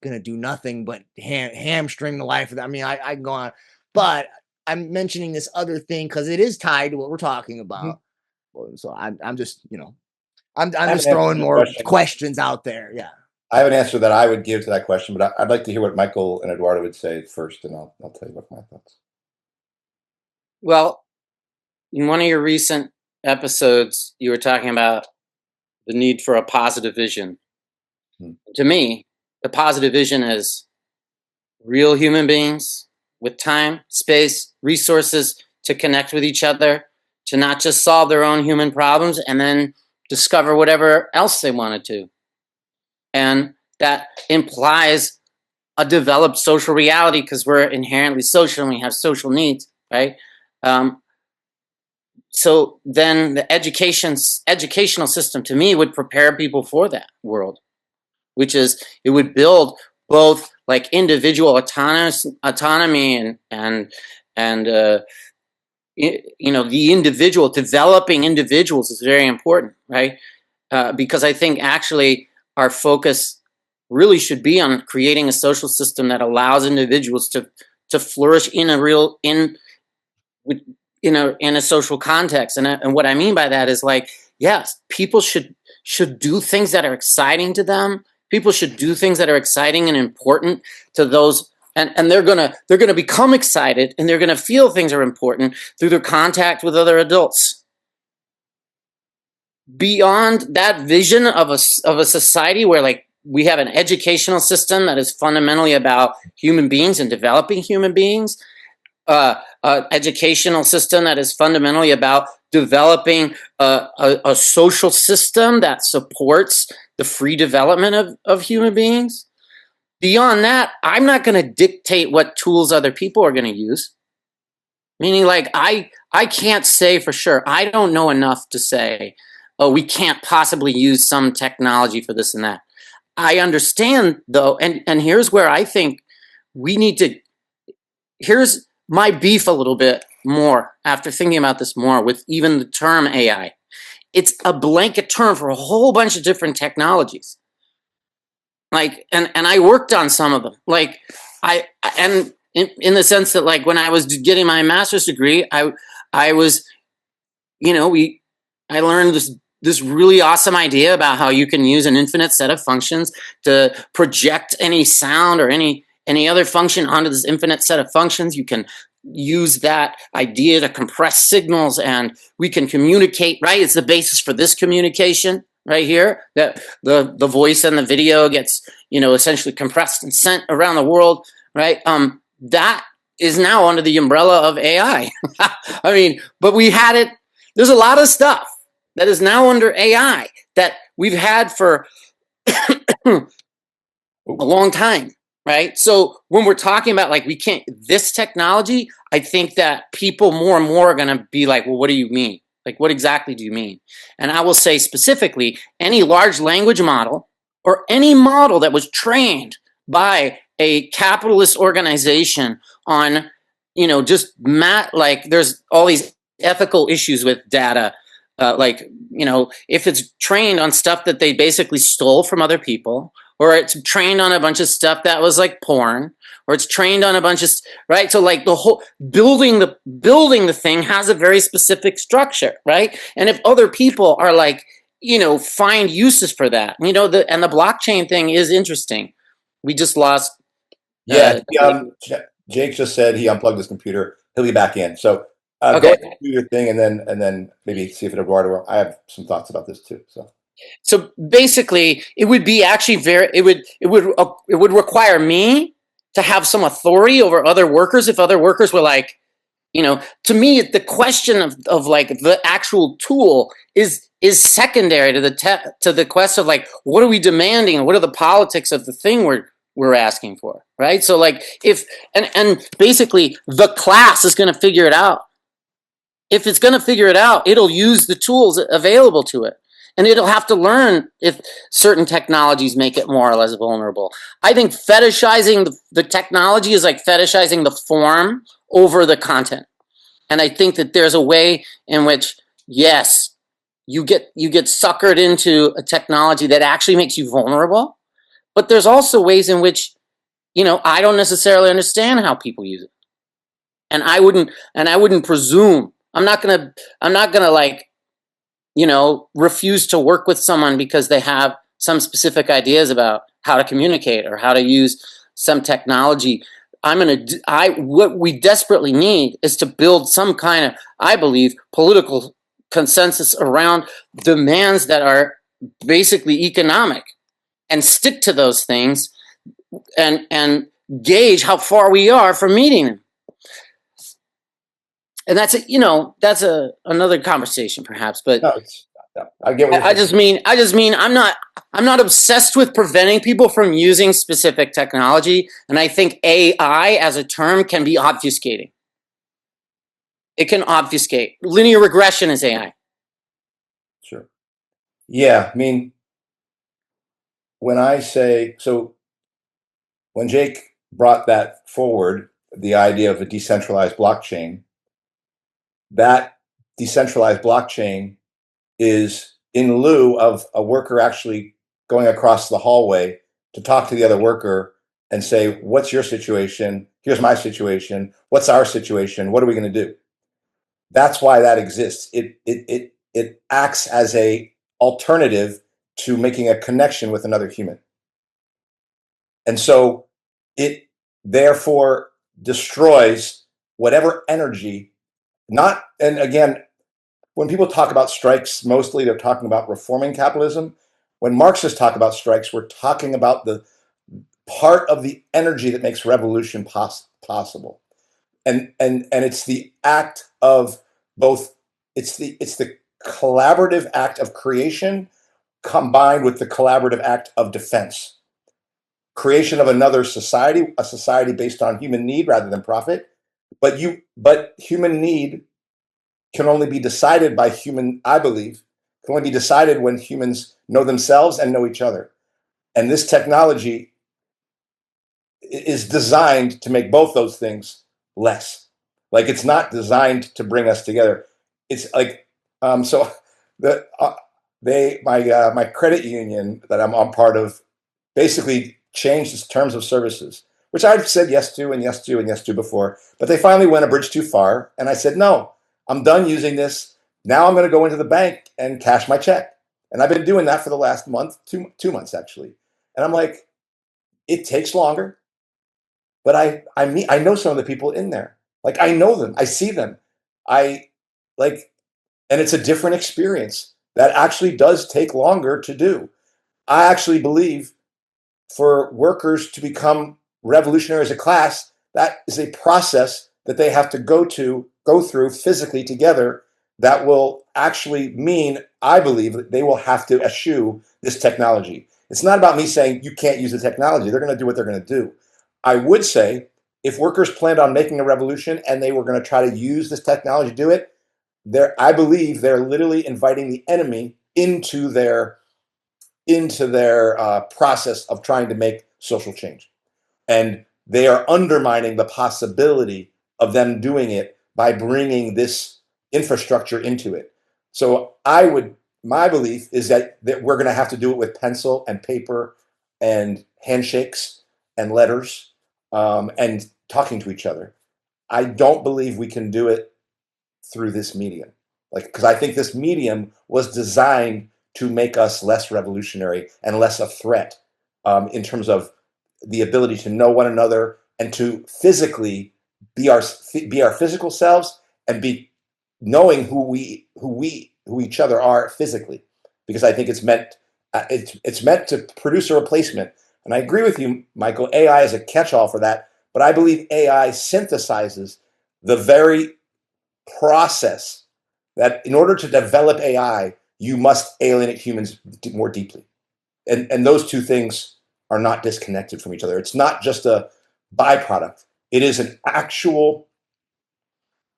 Speaker 8: gonna do nothing but hamstring the life of that. I mean, I can go on, but I'm mentioning this other thing because it is tied to what we're talking about. So I'm just, you know, I'm just throwing more questions out there. Yeah.
Speaker 9: I have an answer that I would give to that question, but I'd like to hear what Michael and Eduardo would say first, and I'll tell you what my thoughts.
Speaker 10: Well, in one of your recent episodes, you were talking about the need for a positive vision. To me, the positive vision is real human beings with time, space, resources to connect with each other, to not just solve their own human problems and then discover whatever else they wanted to. And that implies a developed social reality, because we're inherently social and we have social needs, right? So then the educational system, to me, would prepare people for that world, which is, it would build both like individual autonomy and you know, the individual, developing individuals is very important, right? Because I think actually our focus really should be on creating a social system that allows individuals to flourish in a social context. And what I mean by that is, like, yes, people should do things that are exciting to them. People should do things that are exciting and important to those, and they're gonna become excited, and they're gonna feel things are important through their contact with other adults. Beyond that vision of a society where, like, we have an educational system that is fundamentally about human beings and developing human beings, educational system that is fundamentally about developing a social system that supports the free development of human beings. Beyond that, I'm not going to dictate what tools other people are going to use. Meaning, like, I can't say for sure. I don't know enough to say, oh, we can't possibly use some technology for this and that. I understand, though, and here's where I think we need to, here's my beef a little bit more after thinking about this more with even the term AI. It's a blanket term for a whole bunch of different technologies. Like, and I worked on some of them. Like, in the sense that, like, when I was getting my master's degree, I was, you know, I learned this really awesome idea about how you can use an infinite set of functions to project any sound or any other function onto this infinite set of functions. You can use that idea to compress signals, and we can communicate, right? It's the basis for this communication right here, that the voice and the video gets, essentially compressed and sent around the world, right? That is now under the umbrella of AI. I mean, but we had it, there's a lot of stuff that is now under AI that we've had for a long time, right? So when we're talking about like this technology, I think that people more and more are going to be like, well, what do you mean? Like, what exactly do you mean? And I will say specifically, any large language model or any model that was trained by a capitalist organization on, like there's all these ethical issues with data. If it's trained on stuff that they basically stole from other people, or it's trained on a bunch of stuff that was like porn, or it's trained on a bunch of, right? So like the whole building the thing has a very specific structure, right? And if other people are like, find uses for that, and the blockchain thing is interesting. We just lost.
Speaker 9: Yeah, Jake just said he unplugged his computer. He'll be back in. So
Speaker 10: Okay.
Speaker 9: go ahead and do your thing, and then maybe see if Eduardo. I have some thoughts about this too.
Speaker 10: So basically, it would be actually it would require me to have some authority over other workers if other workers were like, to me, the question of like the actual tool is secondary to the quest of like, what are we demanding? What are the politics of the thing we're asking for, right? So like and basically the class is going to figure it out. If it's going to figure it out, it'll use the tools available to it. And it'll have to learn if certain technologies make it more or less vulnerable. I think fetishizing the technology is like fetishizing the form over the content. And I think that there's a way in which, yes, you get suckered into a technology that actually makes you vulnerable. But there's also ways in which, I don't necessarily understand how people use it. And I wouldn't presume. I'm not gonna like, refuse to work with someone because they have some specific ideas about how to communicate or how to use some technology. What we desperately need is to build some kind of, I believe, political consensus around demands that are basically economic, and stick to those things and gauge how far we are from meeting them. And that's another conversation perhaps, but
Speaker 9: No, I get what
Speaker 10: I just mean I'm not obsessed with preventing people from using specific technology, and I think AI as a term can be obfuscating. It can obfuscate. Linear regression is AI.
Speaker 9: Sure. Yeah, I mean, when Jake brought that forward, the idea of a decentralized blockchain, that decentralized blockchain is in lieu of a worker actually going across the hallway to talk to the other worker and say, what's your situation? Here's my situation. What's our situation? What are we going to do? That's why that exists. It acts as a alternative to making a connection with another human. And so it therefore destroys whatever energy, and again, when people talk about strikes, mostly they're talking about reforming capitalism. When Marxists talk about strikes, we're talking about the part of the energy that makes revolution possible. And it's the act of both, it's the collaborative act of creation combined with the collaborative act of defense. Creation of another society, a society based on human need rather than profit. But human need can only be decided by I believe, can only be decided when humans know themselves and know each other. And this technology is designed to make both those things less. Like, it's not designed to bring us together. It's like, so my credit union that I'm part of basically changed its terms of services, which I've said yes to and yes to and yes to before, but they finally went a bridge too far. And I said, no, I'm done using this. Now I'm going to go into the bank and cash my check. And I've been doing that for the last month, 2 months actually. And I'm like, it takes longer, but I know some of the people in there. Like, I know them, I see them, I like, and it's a different experience that actually does take longer to do. I actually believe for workers to become revolutionary as a class, that is a process that they have to go through physically together. That will actually mean, I believe, that they will have to eschew this technology. It's not about me saying you can't use the technology. They're going to do what they're going to do. I would say if workers planned on making a revolution and they were going to try to use this technology to do it, I believe they're literally inviting the enemy into their process of trying to make social change. And they are undermining the possibility of them doing it by bringing this infrastructure into it. So my belief is that we're going to have to do it with pencil and paper and handshakes and letters, and talking to each other. I don't believe we can do it through this medium. Like, because I think this medium was designed to make us less revolutionary and less a threat, in terms of the ability to know one another and to physically be our physical selves and be knowing who each other are physically. Because I think it's meant to produce a replacement. And I agree with you, Michael. AI is a catch-all for that, but I believe AI synthesizes the very process that in order to develop AI, you must alienate humans more deeply. And those two things are not disconnected from each other. It's not just a byproduct. It is an actual,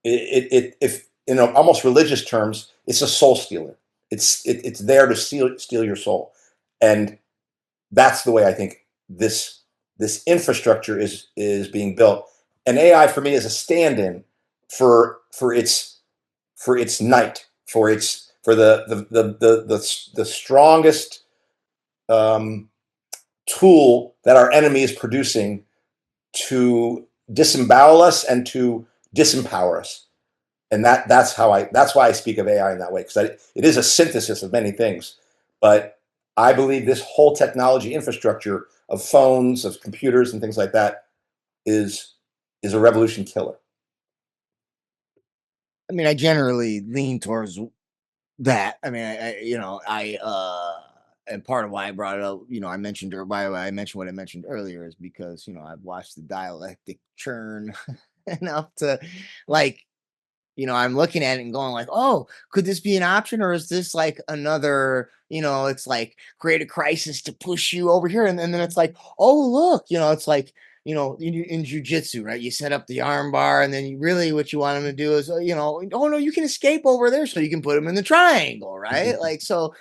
Speaker 9: if in almost religious terms, it's a soul stealer. It's there to steal your soul. And that's the way I think this infrastructure is being built. And AI for me is a stand-in for its night, for the strongest tool that our enemy is producing to disembowel us and to disempower us. And that's why I speak of AI in that way, because it is a synthesis of many things. But I believe this whole technology infrastructure of phones, of computers, and things like that is a revolution killer.
Speaker 8: I mean, I generally lean towards that. I mean, and part of why I brought it up, I mentioned, or why I mentioned what I mentioned earlier is because, I've watched the dialectic churn enough to like, I'm looking at it and going like, oh, could this be an option? Or is this like another, it's like create a crisis to push you over here. And then it's like, oh, look, it's like, in jujitsu, right? You set up the arm bar and then what you want them to do is, oh no, you can escape over there. So you can put them in the triangle, right? Like, so,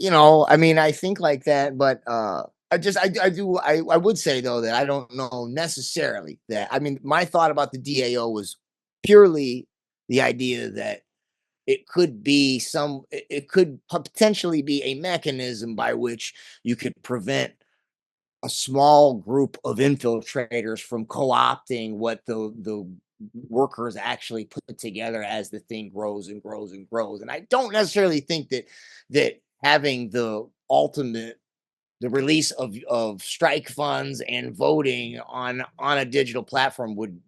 Speaker 8: I mean, I think like that, but, I would say though that I don't know necessarily that. I mean, my thought about the DAO was purely the idea that it could potentially be a mechanism by which you could prevent a small group of infiltrators from co-opting what the workers actually put together as the thing grows and grows and grows. And I don't necessarily think that having the release of strike funds and voting on a digital platform would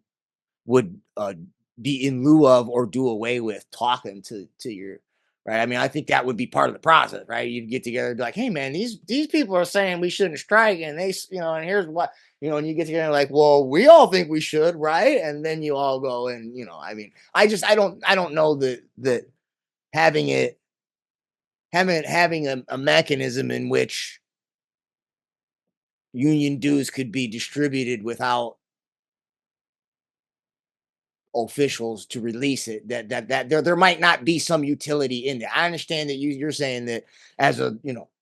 Speaker 8: be in lieu of or do away with talking to your right. I mean, I think that would be part of the process, right? You'd get together and be like, hey man, these people are saying we shouldn't strike, and and here's what, and you get together and like, well, we all think we should, right? And then you all go and I mean, I don't know that having it having a mechanism in which union dues could be distributed without officials to release it, that there might not be some utility in there. I understand that you're saying that as a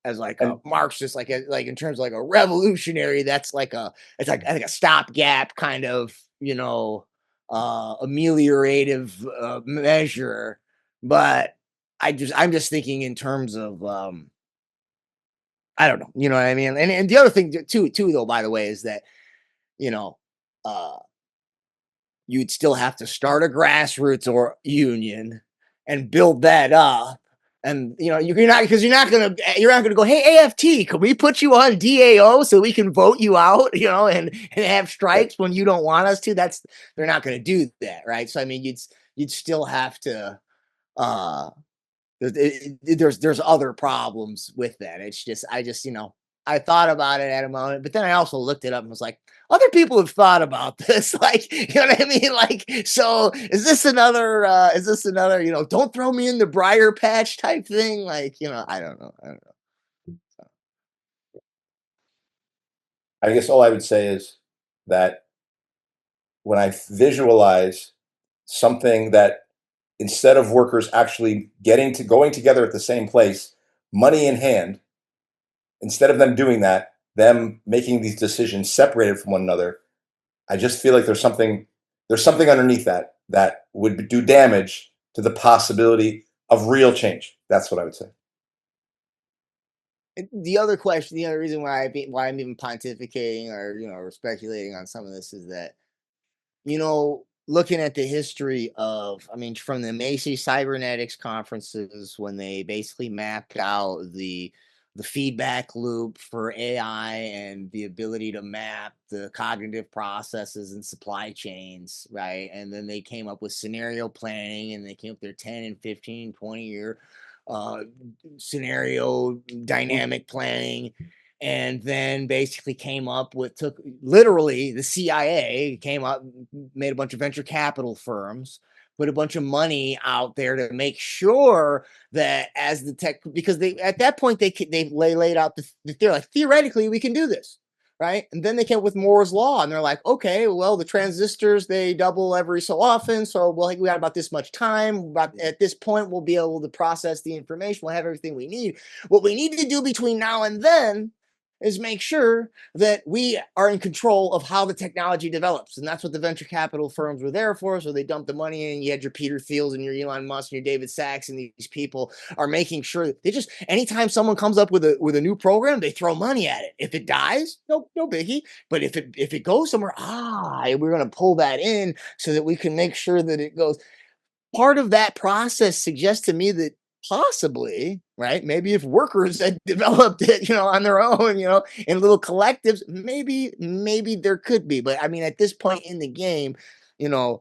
Speaker 8: as like a
Speaker 9: And
Speaker 8: Marxist, like in terms of like a revolutionary, that's like it's like I think a stopgap kind of ameliorative measure. But I'm just thinking in terms of I don't know, you know what I mean? And the other thing too though, by the way, is that you know uh you'd still have to start a grassroots or union and build that up. And you're not gonna go, hey, AFT, can we put you on DAO so we can vote you out, and have strikes when you don't want us to? They're not gonna do that, right? So I mean, you'd still have to. There's other problems with that. It's just I thought about it at a moment, but then I also looked it up and was like, other people have thought about this. Like, you know what I mean? Like, so is this another, don't throw me in the briar patch type thing? Like, I don't know.
Speaker 9: I guess all I would say is that when I visualize something that instead of workers actually going together at the same place, money in hand, instead of them doing that, them making these decisions separated from one another, I just feel like there's something underneath that would do damage to the possibility of real change. That's what I would say.
Speaker 8: The other question, the other reason why I'm even pontificating or speculating on some of this is that, looking at the history of, I mean, from the Macy Cybernetics conferences, when they basically mapped out the feedback loop for AI and the ability to map the cognitive processes and supply chains, right? And then they came up with scenario planning, and they came up with their 10 and 15, 20-year scenario dynamic planning, and then basically took literally the CIA came up, made a bunch of venture capital firms, put a bunch of money out there to make sure that as the tech, because at that point they laid out they're like, theoretically we can do this, right? And then they came up with Moore's law, and they're like, okay, well, the transistors, they double every so often, so we got about this much time. At this point, we'll be able to process the information. We'll have everything we need. What we need to do between now and then is make sure that we are in control of how the technology develops. And that's what the venture capital firms were there for. So they dumped the money in. You had your Peter Thiels and your Elon Musk and your David Sachs, and these people are making sure that they just, anytime someone comes up with a new program, they throw money at it. If it dies, no biggie. But if it goes somewhere, we're going to pull that in so that we can make sure that it goes. Part of that process suggests to me that possibly, right, maybe if workers had developed it, on their own, in little collectives, maybe there could be. But I mean, at this point in the game, I mean,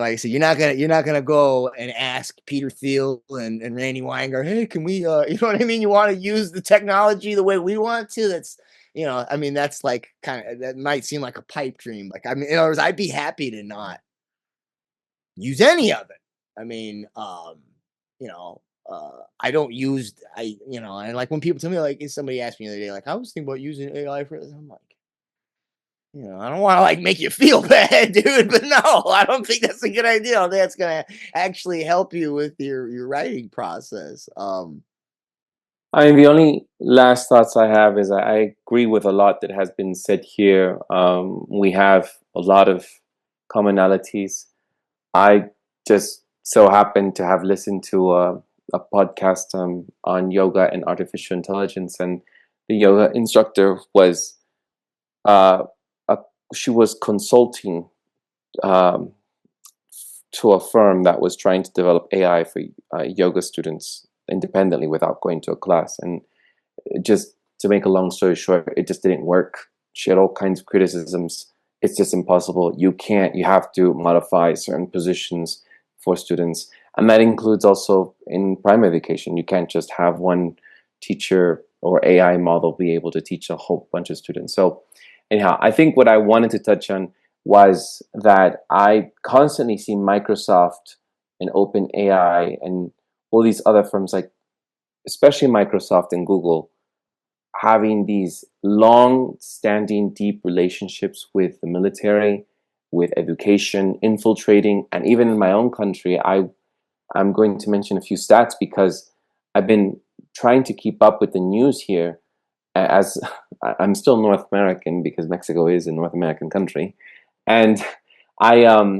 Speaker 8: like I said, you're not gonna go and ask Peter Thiel and Randy Weingarten, hey, can we, you know what I mean? You want to use the technology the way we want to? That's, I mean, that's like that might seem like a pipe dream. Like, I mean, in other words, I'd be happy to not use any of it. I mean, I don't use, and like when people tell me, like, somebody asked me the other day, like, I was thinking about using AI for this. I'm like, I don't want to like make you feel bad, dude, but no, I don't think that's a good idea. I think that's gonna actually help you with your writing process.
Speaker 7: I mean, the only last thoughts I have is I agree with a lot that has been said here. We have a lot of commonalities. I just so happened to have listened to a podcast on yoga and artificial intelligence, and the yoga instructor was she was consulting to a firm that was trying to develop AI for yoga students independently without going to a class. And just to make a long story short, it just didn't work. She had all kinds of criticisms. It's just impossible. You have to modify certain positions for students. And that includes also in primary education. You can't just have one teacher or AI model be able to teach a whole bunch of students. So anyhow, I think what I wanted to touch on was that I constantly see Microsoft and OpenAI and all these other firms, like especially Microsoft and Google, having these long-standing, deep relationships with the military, with education, infiltrating, and even in my own country, I'm going to mention a few stats because I've been trying to keep up with the news here, as I'm still North American because Mexico is a North American country, and I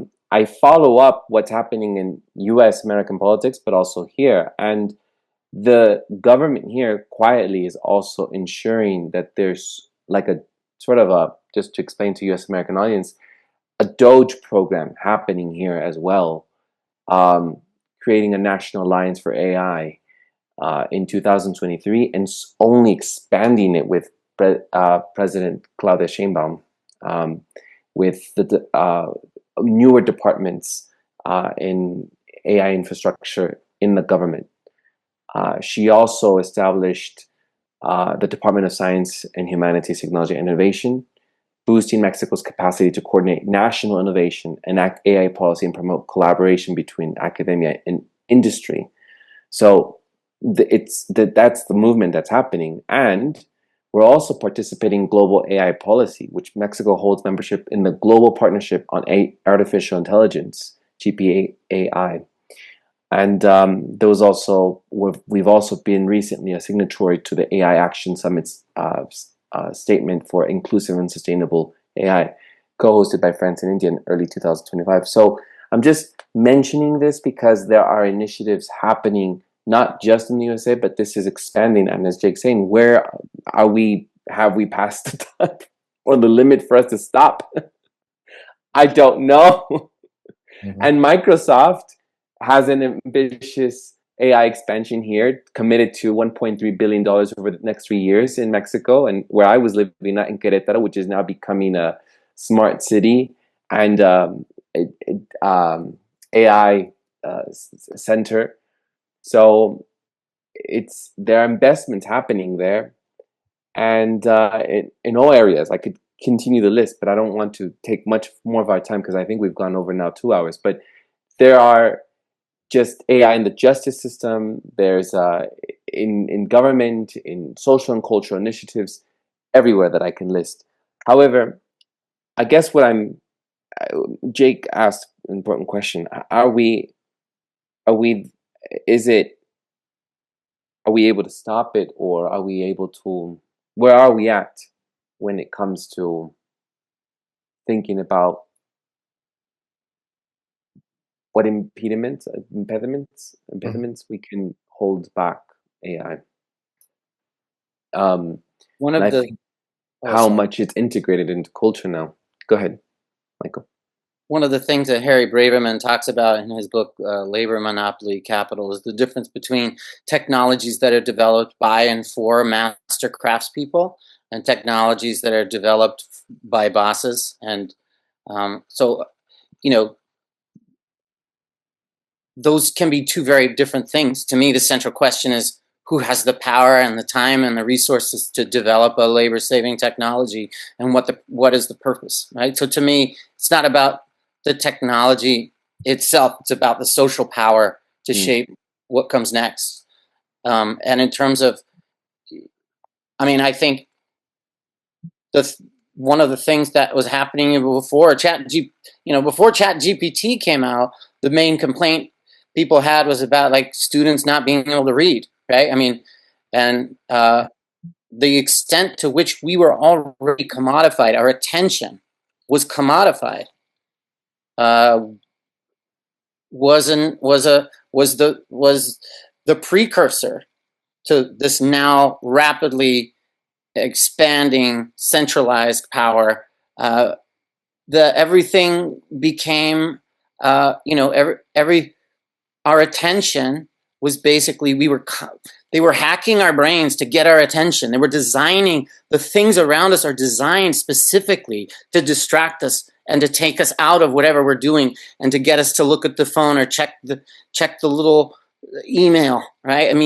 Speaker 7: follow up what's happening in U.S. American politics, but also here. And the government here quietly is also ensuring that there's like a sort of just to explain to U.S. American audience, a Doge program happening here as well, creating a national alliance for AI in 2023 and only expanding it with President Claudia Sheinbaum, with the newer departments in AI infrastructure in the government. She also established the Department of Science and Humanities, Technology and Innovation, boosting Mexico's capacity to coordinate national innovation and AI policy and promote collaboration between academia and industry. So that's the movement that's happening. And we're also participating in global AI policy, which Mexico holds membership in the Global Partnership on Artificial Intelligence, GPAI. And we've also been recently a signatory to the AI Action Summit's statement for inclusive and sustainable AI, co-hosted by France and India in early 2025. So I'm just mentioning this because there are initiatives happening not just in the USA, but this is expanding. And as Jake's saying, where are we? Have we passed the time or the limit for us to stop? I don't know. And Microsoft has an ambitious AI expansion here, committed to $1.3 billion over the next 3 years in Mexico, and where I was living, not in Querétaro, which is now becoming a smart city and AI center. So there are investments happening there, and in all areas. I could continue the list, but I don't want to take much more of our time because I think we've gone over now 2 hours. But there are just AI in the justice system. There's in government, in social and cultural initiatives, everywhere that I can list. However, I guess Jake asked an important question: Are we able to stop it, or are we able to? Where are we at when it comes to thinking about what impediments we can hold back AI?
Speaker 10: One of
Speaker 7: I
Speaker 10: the
Speaker 7: think how much it's integrated into culture now. Go ahead, Michael.
Speaker 10: One of the things that Harry Braverman talks about in his book, Labor Monopoly Capital, is the difference between technologies that are developed by and for master craftspeople and technologies that are developed by bosses. And so, those can be two very different things. To me, the central question is who has the power and the time and the resources to develop a labor-saving technology, and what is the purpose, right? So to me, it's not about the technology itself. It's about the social power to shape what comes next. And in terms of, I think one of the things that was happening before ChatGPT came out, the main complaint people had was about like students not being able to read, right? And the extent to which we were already commodified, our attention was commodified. Was the precursor to this now rapidly expanding centralized power. Everything became our attention was basically they were hacking our brains to get our attention. They were designing, the things around us are designed specifically to distract us and to take us out of whatever we're doing and to get us to look at the phone or check the little email, right? And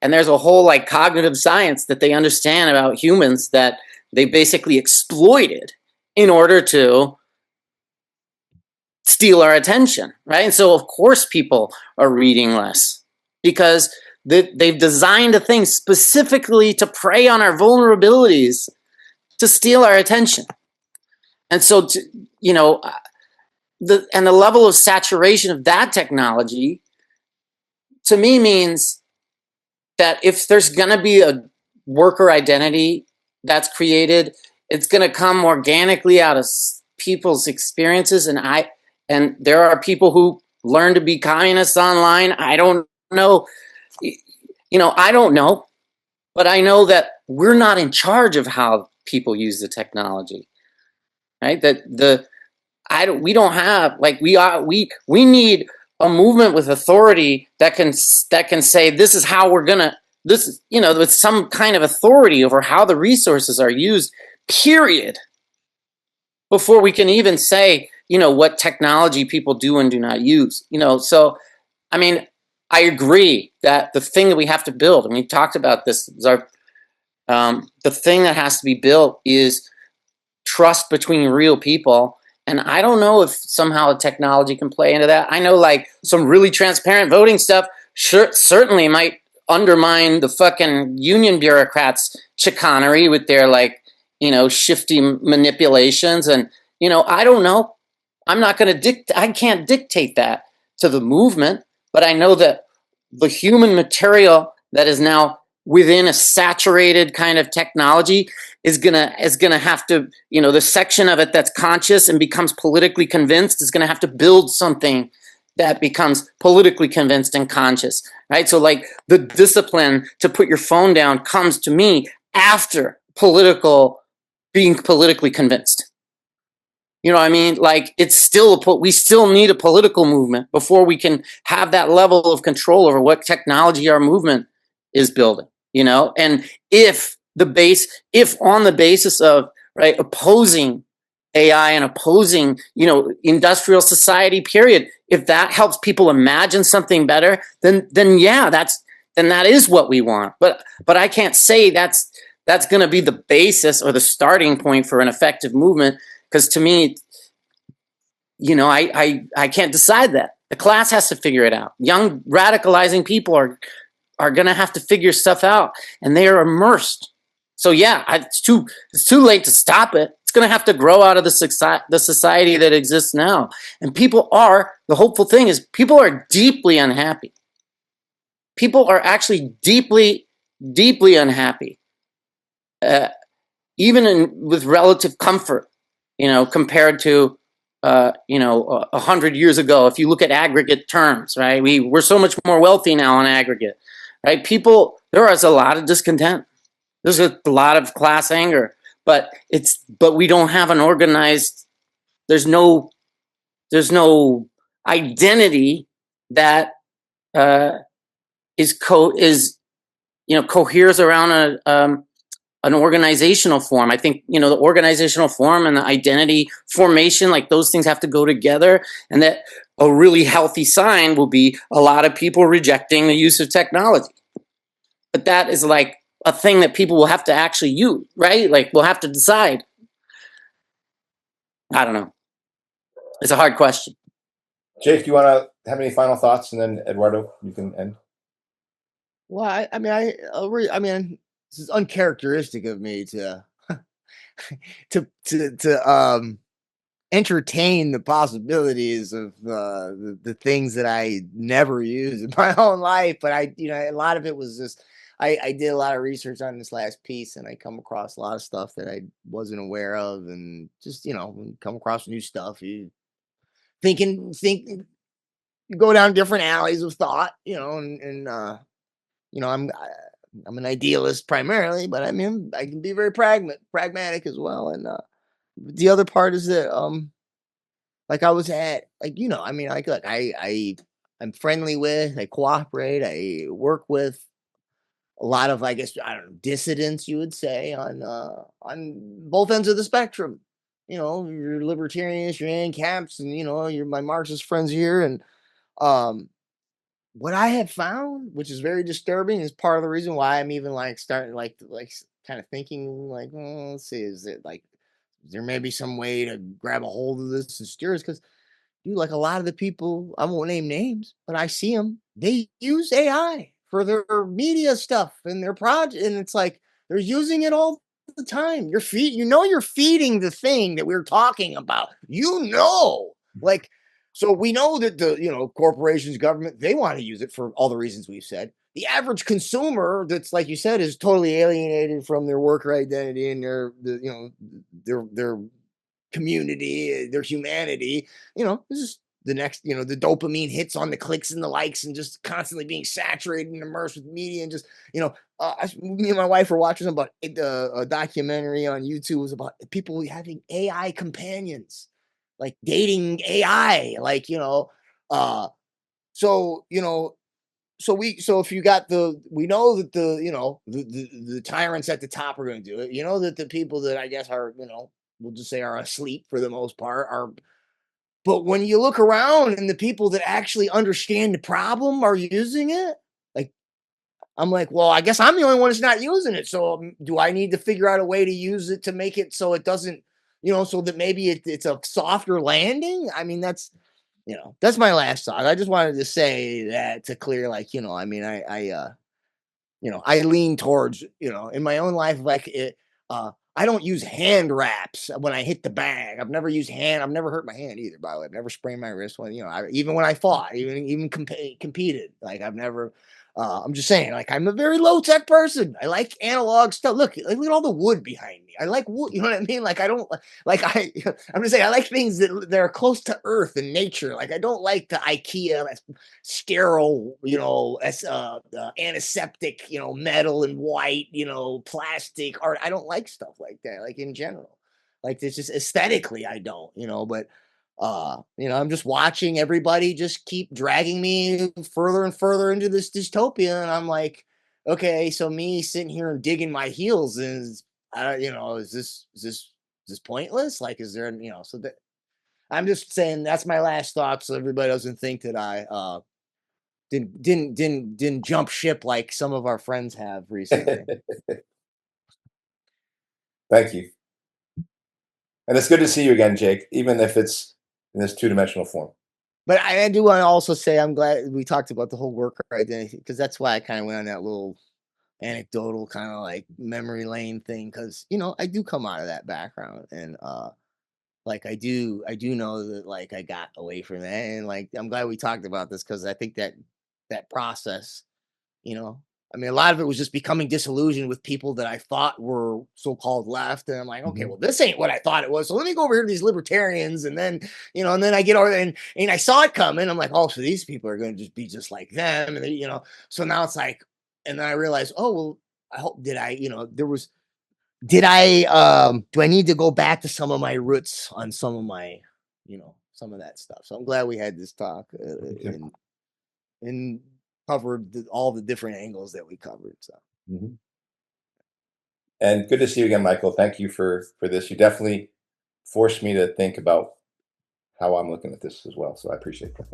Speaker 10: there's a whole like cognitive science that they understand about humans that they basically exploited in order to steal our attention, right? And so of course people are reading less because they've designed a thing specifically to prey on our vulnerabilities to steal our attention. And so, the level of saturation of that technology to me means that if there's going to be a worker identity that's created, it's going to come organically out of people's experiences. And there are people who learn to be communists online. I don't know. I don't know. But I know that we're not in charge of how people use the technology. Right? We don't have, like, we need a movement with authority that can say this is how we're gonna with some kind of authority over how the resources are used, period, before we can even say what technology people do and do not use. So I mean, I agree that the thing that we have to build, and we talked about this, is the thing that has to be built is trust between real people. And I don't know if somehow technology can play into that. I know like some really transparent voting stuff certainly might undermine the fucking union bureaucrats' chicanery with their shifty manipulations. And, I don't know. I'm not going to I can't dictate that to the movement, but I know that the human material that is now within a saturated kind of technology is gonna have to, the section of it that's conscious and becomes politically convinced is gonna have to build something that becomes politically convinced and conscious, right? So like the discipline to put your phone down comes to me after being politically convinced. You know what I mean? Like it's still we still need a political movement before we can have that level of control over what technology our movement is building, And if on the basis of opposing AI and opposing, industrial society, period, if that helps people imagine something better, then yeah, that is what we want. But I can't say that's going to be the basis or the starting point for an effective movement. Because to me, I can't decide that. The class has to figure it out. Young radicalizing people are going to have to figure stuff out, and they are immersed. So yeah, it's too late to stop it. It's going to have to grow out of the society that exists now. And the hopeful thing is people are deeply unhappy. People are actually deeply, deeply unhappy, even with relative comfort, compared to 100 years ago. If you look at aggregate terms, right, we're so much more wealthy now on aggregate, right? There is a lot of discontent. There's a lot of class anger, but we don't have an organized. There's no identity that coheres around an organizational form. I think, the organizational form and the identity formation, like those things have to go together. And that a really healthy sign will be a lot of people rejecting the use of technology. But that is like a thing that people will have to actually use, right? Like we'll have to decide. I don't know. It's a hard question.
Speaker 9: Jake, do you want to have any final thoughts, and then Eduardo, you can end.
Speaker 8: Well, I mean, this is uncharacteristic of me to entertain the possibilities of the things that I never use in my own life. But a lot of it was just I did a lot of research on this last piece, and I come across a lot of stuff that I wasn't aware of, and just when you come across new stuff, you think you go down different alleys of thought, and I'm an idealist primarily, but I mean I can be very pragmatic as well. And the other part is that like I was at I mean like look, I'm friendly with, I cooperate, I work with a lot of, I guess, I don't know, dissidents, you would say, on both ends of the spectrum. You're libertarians, you're ANCAPs, and you're my Marxist friends here. And what I have found, which is very disturbing, is part of the reason why I'm even like starting like kind of thinking like, let's see, is it like there may be some way to grab a hold of this and steer us? Because like a lot of the people, I won't name names, but I see them. They use AI for their media stuff and their project, and it's like they're using it all the time. You're feeding the thing that we're talking about. Like, so we know that the corporations, government, they want to use it for all the reasons we've said. The average consumer, that's like you said, is totally alienated from their worker identity and their community, their humanity. This is the next, the dopamine hits on the clicks and the likes, and just constantly being saturated and immersed with media. And just, me and my wife were watching about a documentary on YouTube. It was about people having AI companions, like dating AI, like, so so if you got we know that the tyrants at the top are going to do it. You know that the people that I guess are, we'll just say are asleep for the most part are. But when you look around and the people that actually understand the problem are using it, like, I'm like, well, I guess I'm the only one that's not using it. So do I need to figure out a way to use it to make it so it doesn't, so that maybe it's a softer landing? I mean, that's my last thought. I just wanted to say that to clear, like, I mean, I lean towards, in my own life, like I don't use hand wraps when I hit the bag. I've never hurt my hand either, by the way. I've never sprained my wrist when, even when I fought, even competed, like I've never, I'm just saying, like, I'm a very low tech person. I like analog stuff. Look at all the wood behind me. I like wood. You know what I mean? Like, I don't I'm just saying, I like things that are close to earth and nature. Like, I don't like the IKEA sterile, antiseptic, metal and white, plastic art. I don't like stuff like that. Like, in general, like, it's just aesthetically, I don't, but I'm just watching everybody just keep dragging me further and further into this dystopia, and I'm like, okay, so me sitting here and digging my heels is, is this pointless? Like, is there, so that I'm just saying that's my last thought, so everybody doesn't think that I didn't jump ship like some of our friends have recently.
Speaker 9: Thank you. And it's good to see you again, Jake, even if it's in this two-dimensional form.
Speaker 8: But I do want to also say I'm glad we talked about the whole worker identity, because that's why I kind of went on that little anecdotal kind of like memory lane thing, because I do come out of that background, and like I do know that, like, I got away from that, and like I'm glad we talked about this, because I think that process, I mean, a lot of it was just becoming disillusioned with people that I thought were so-called left. And I'm like, okay, well, this ain't what I thought it was. So let me go over here to these libertarians. And then, and then I get over and I saw it coming. I'm like, oh, so these people are going to just be just like them. And they, so now it's like, and then I realized, oh, well, I hope, do I need to go back to some of my roots on some of my, some of that stuff. So I'm glad we had this talk and covered all the different angles that we covered. So,
Speaker 9: and good to see you again, Michael. Thank you for this. You definitely forced me to think about how I'm looking at this as well. So I appreciate that.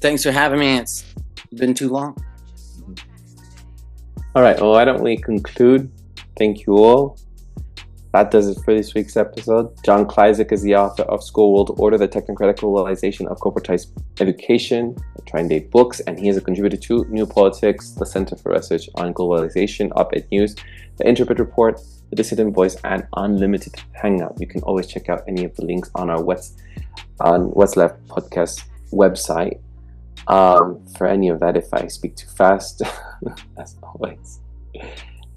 Speaker 10: Thanks for having me. It's been too long.
Speaker 7: All right. Well, why don't we conclude? Thank you all. That does it for this week's episode. John Klyczek is the author of School World Order, The Technocraticalization of Corporatized Education, Tri-Day Books, and he is a contributor to New Politics, the Center for Research on Globalization, Op-Ed News, The Interpret Report, The Dissident Voice, and Unlimited Hangout. You can always check out any of the links on our What's Left podcast website for any of that if I speak too fast, as always.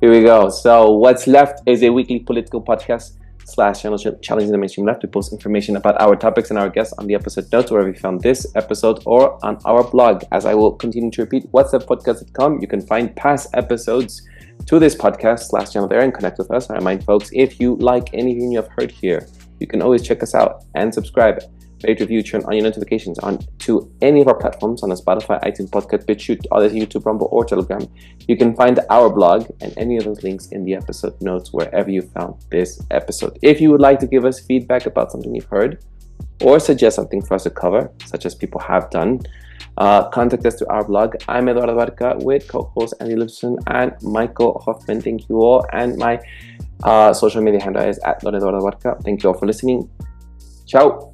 Speaker 7: Here we go. So What's Left is a weekly political podcast / challenging the mainstream left. We post information about our topics and our guests on the episode notes wherever you found this episode or on our blog. As I will continue to repeat, what'sleftpodcast.com. You can find past episodes to this podcast / channel there and connect with us. I remind folks, if you like anything you have heard here, you can always check us out and subscribe. Rate, review, turn on your notifications on to any of our platforms on the Spotify, iTunes, Podcast, BitChute, Odyssey, YouTube, Rumble, or Telegram. You can find our blog and any of those links in the episode notes wherever you found this episode. If you would like to give us feedback about something you've heard or suggest something for us to cover, such as people have done, contact us to our blog. I'm Eduardo with co-host Andy Lipson and Michael Hoffman. Thank you all. And my social media handle is @Eduardo. Thank you all for listening. Ciao.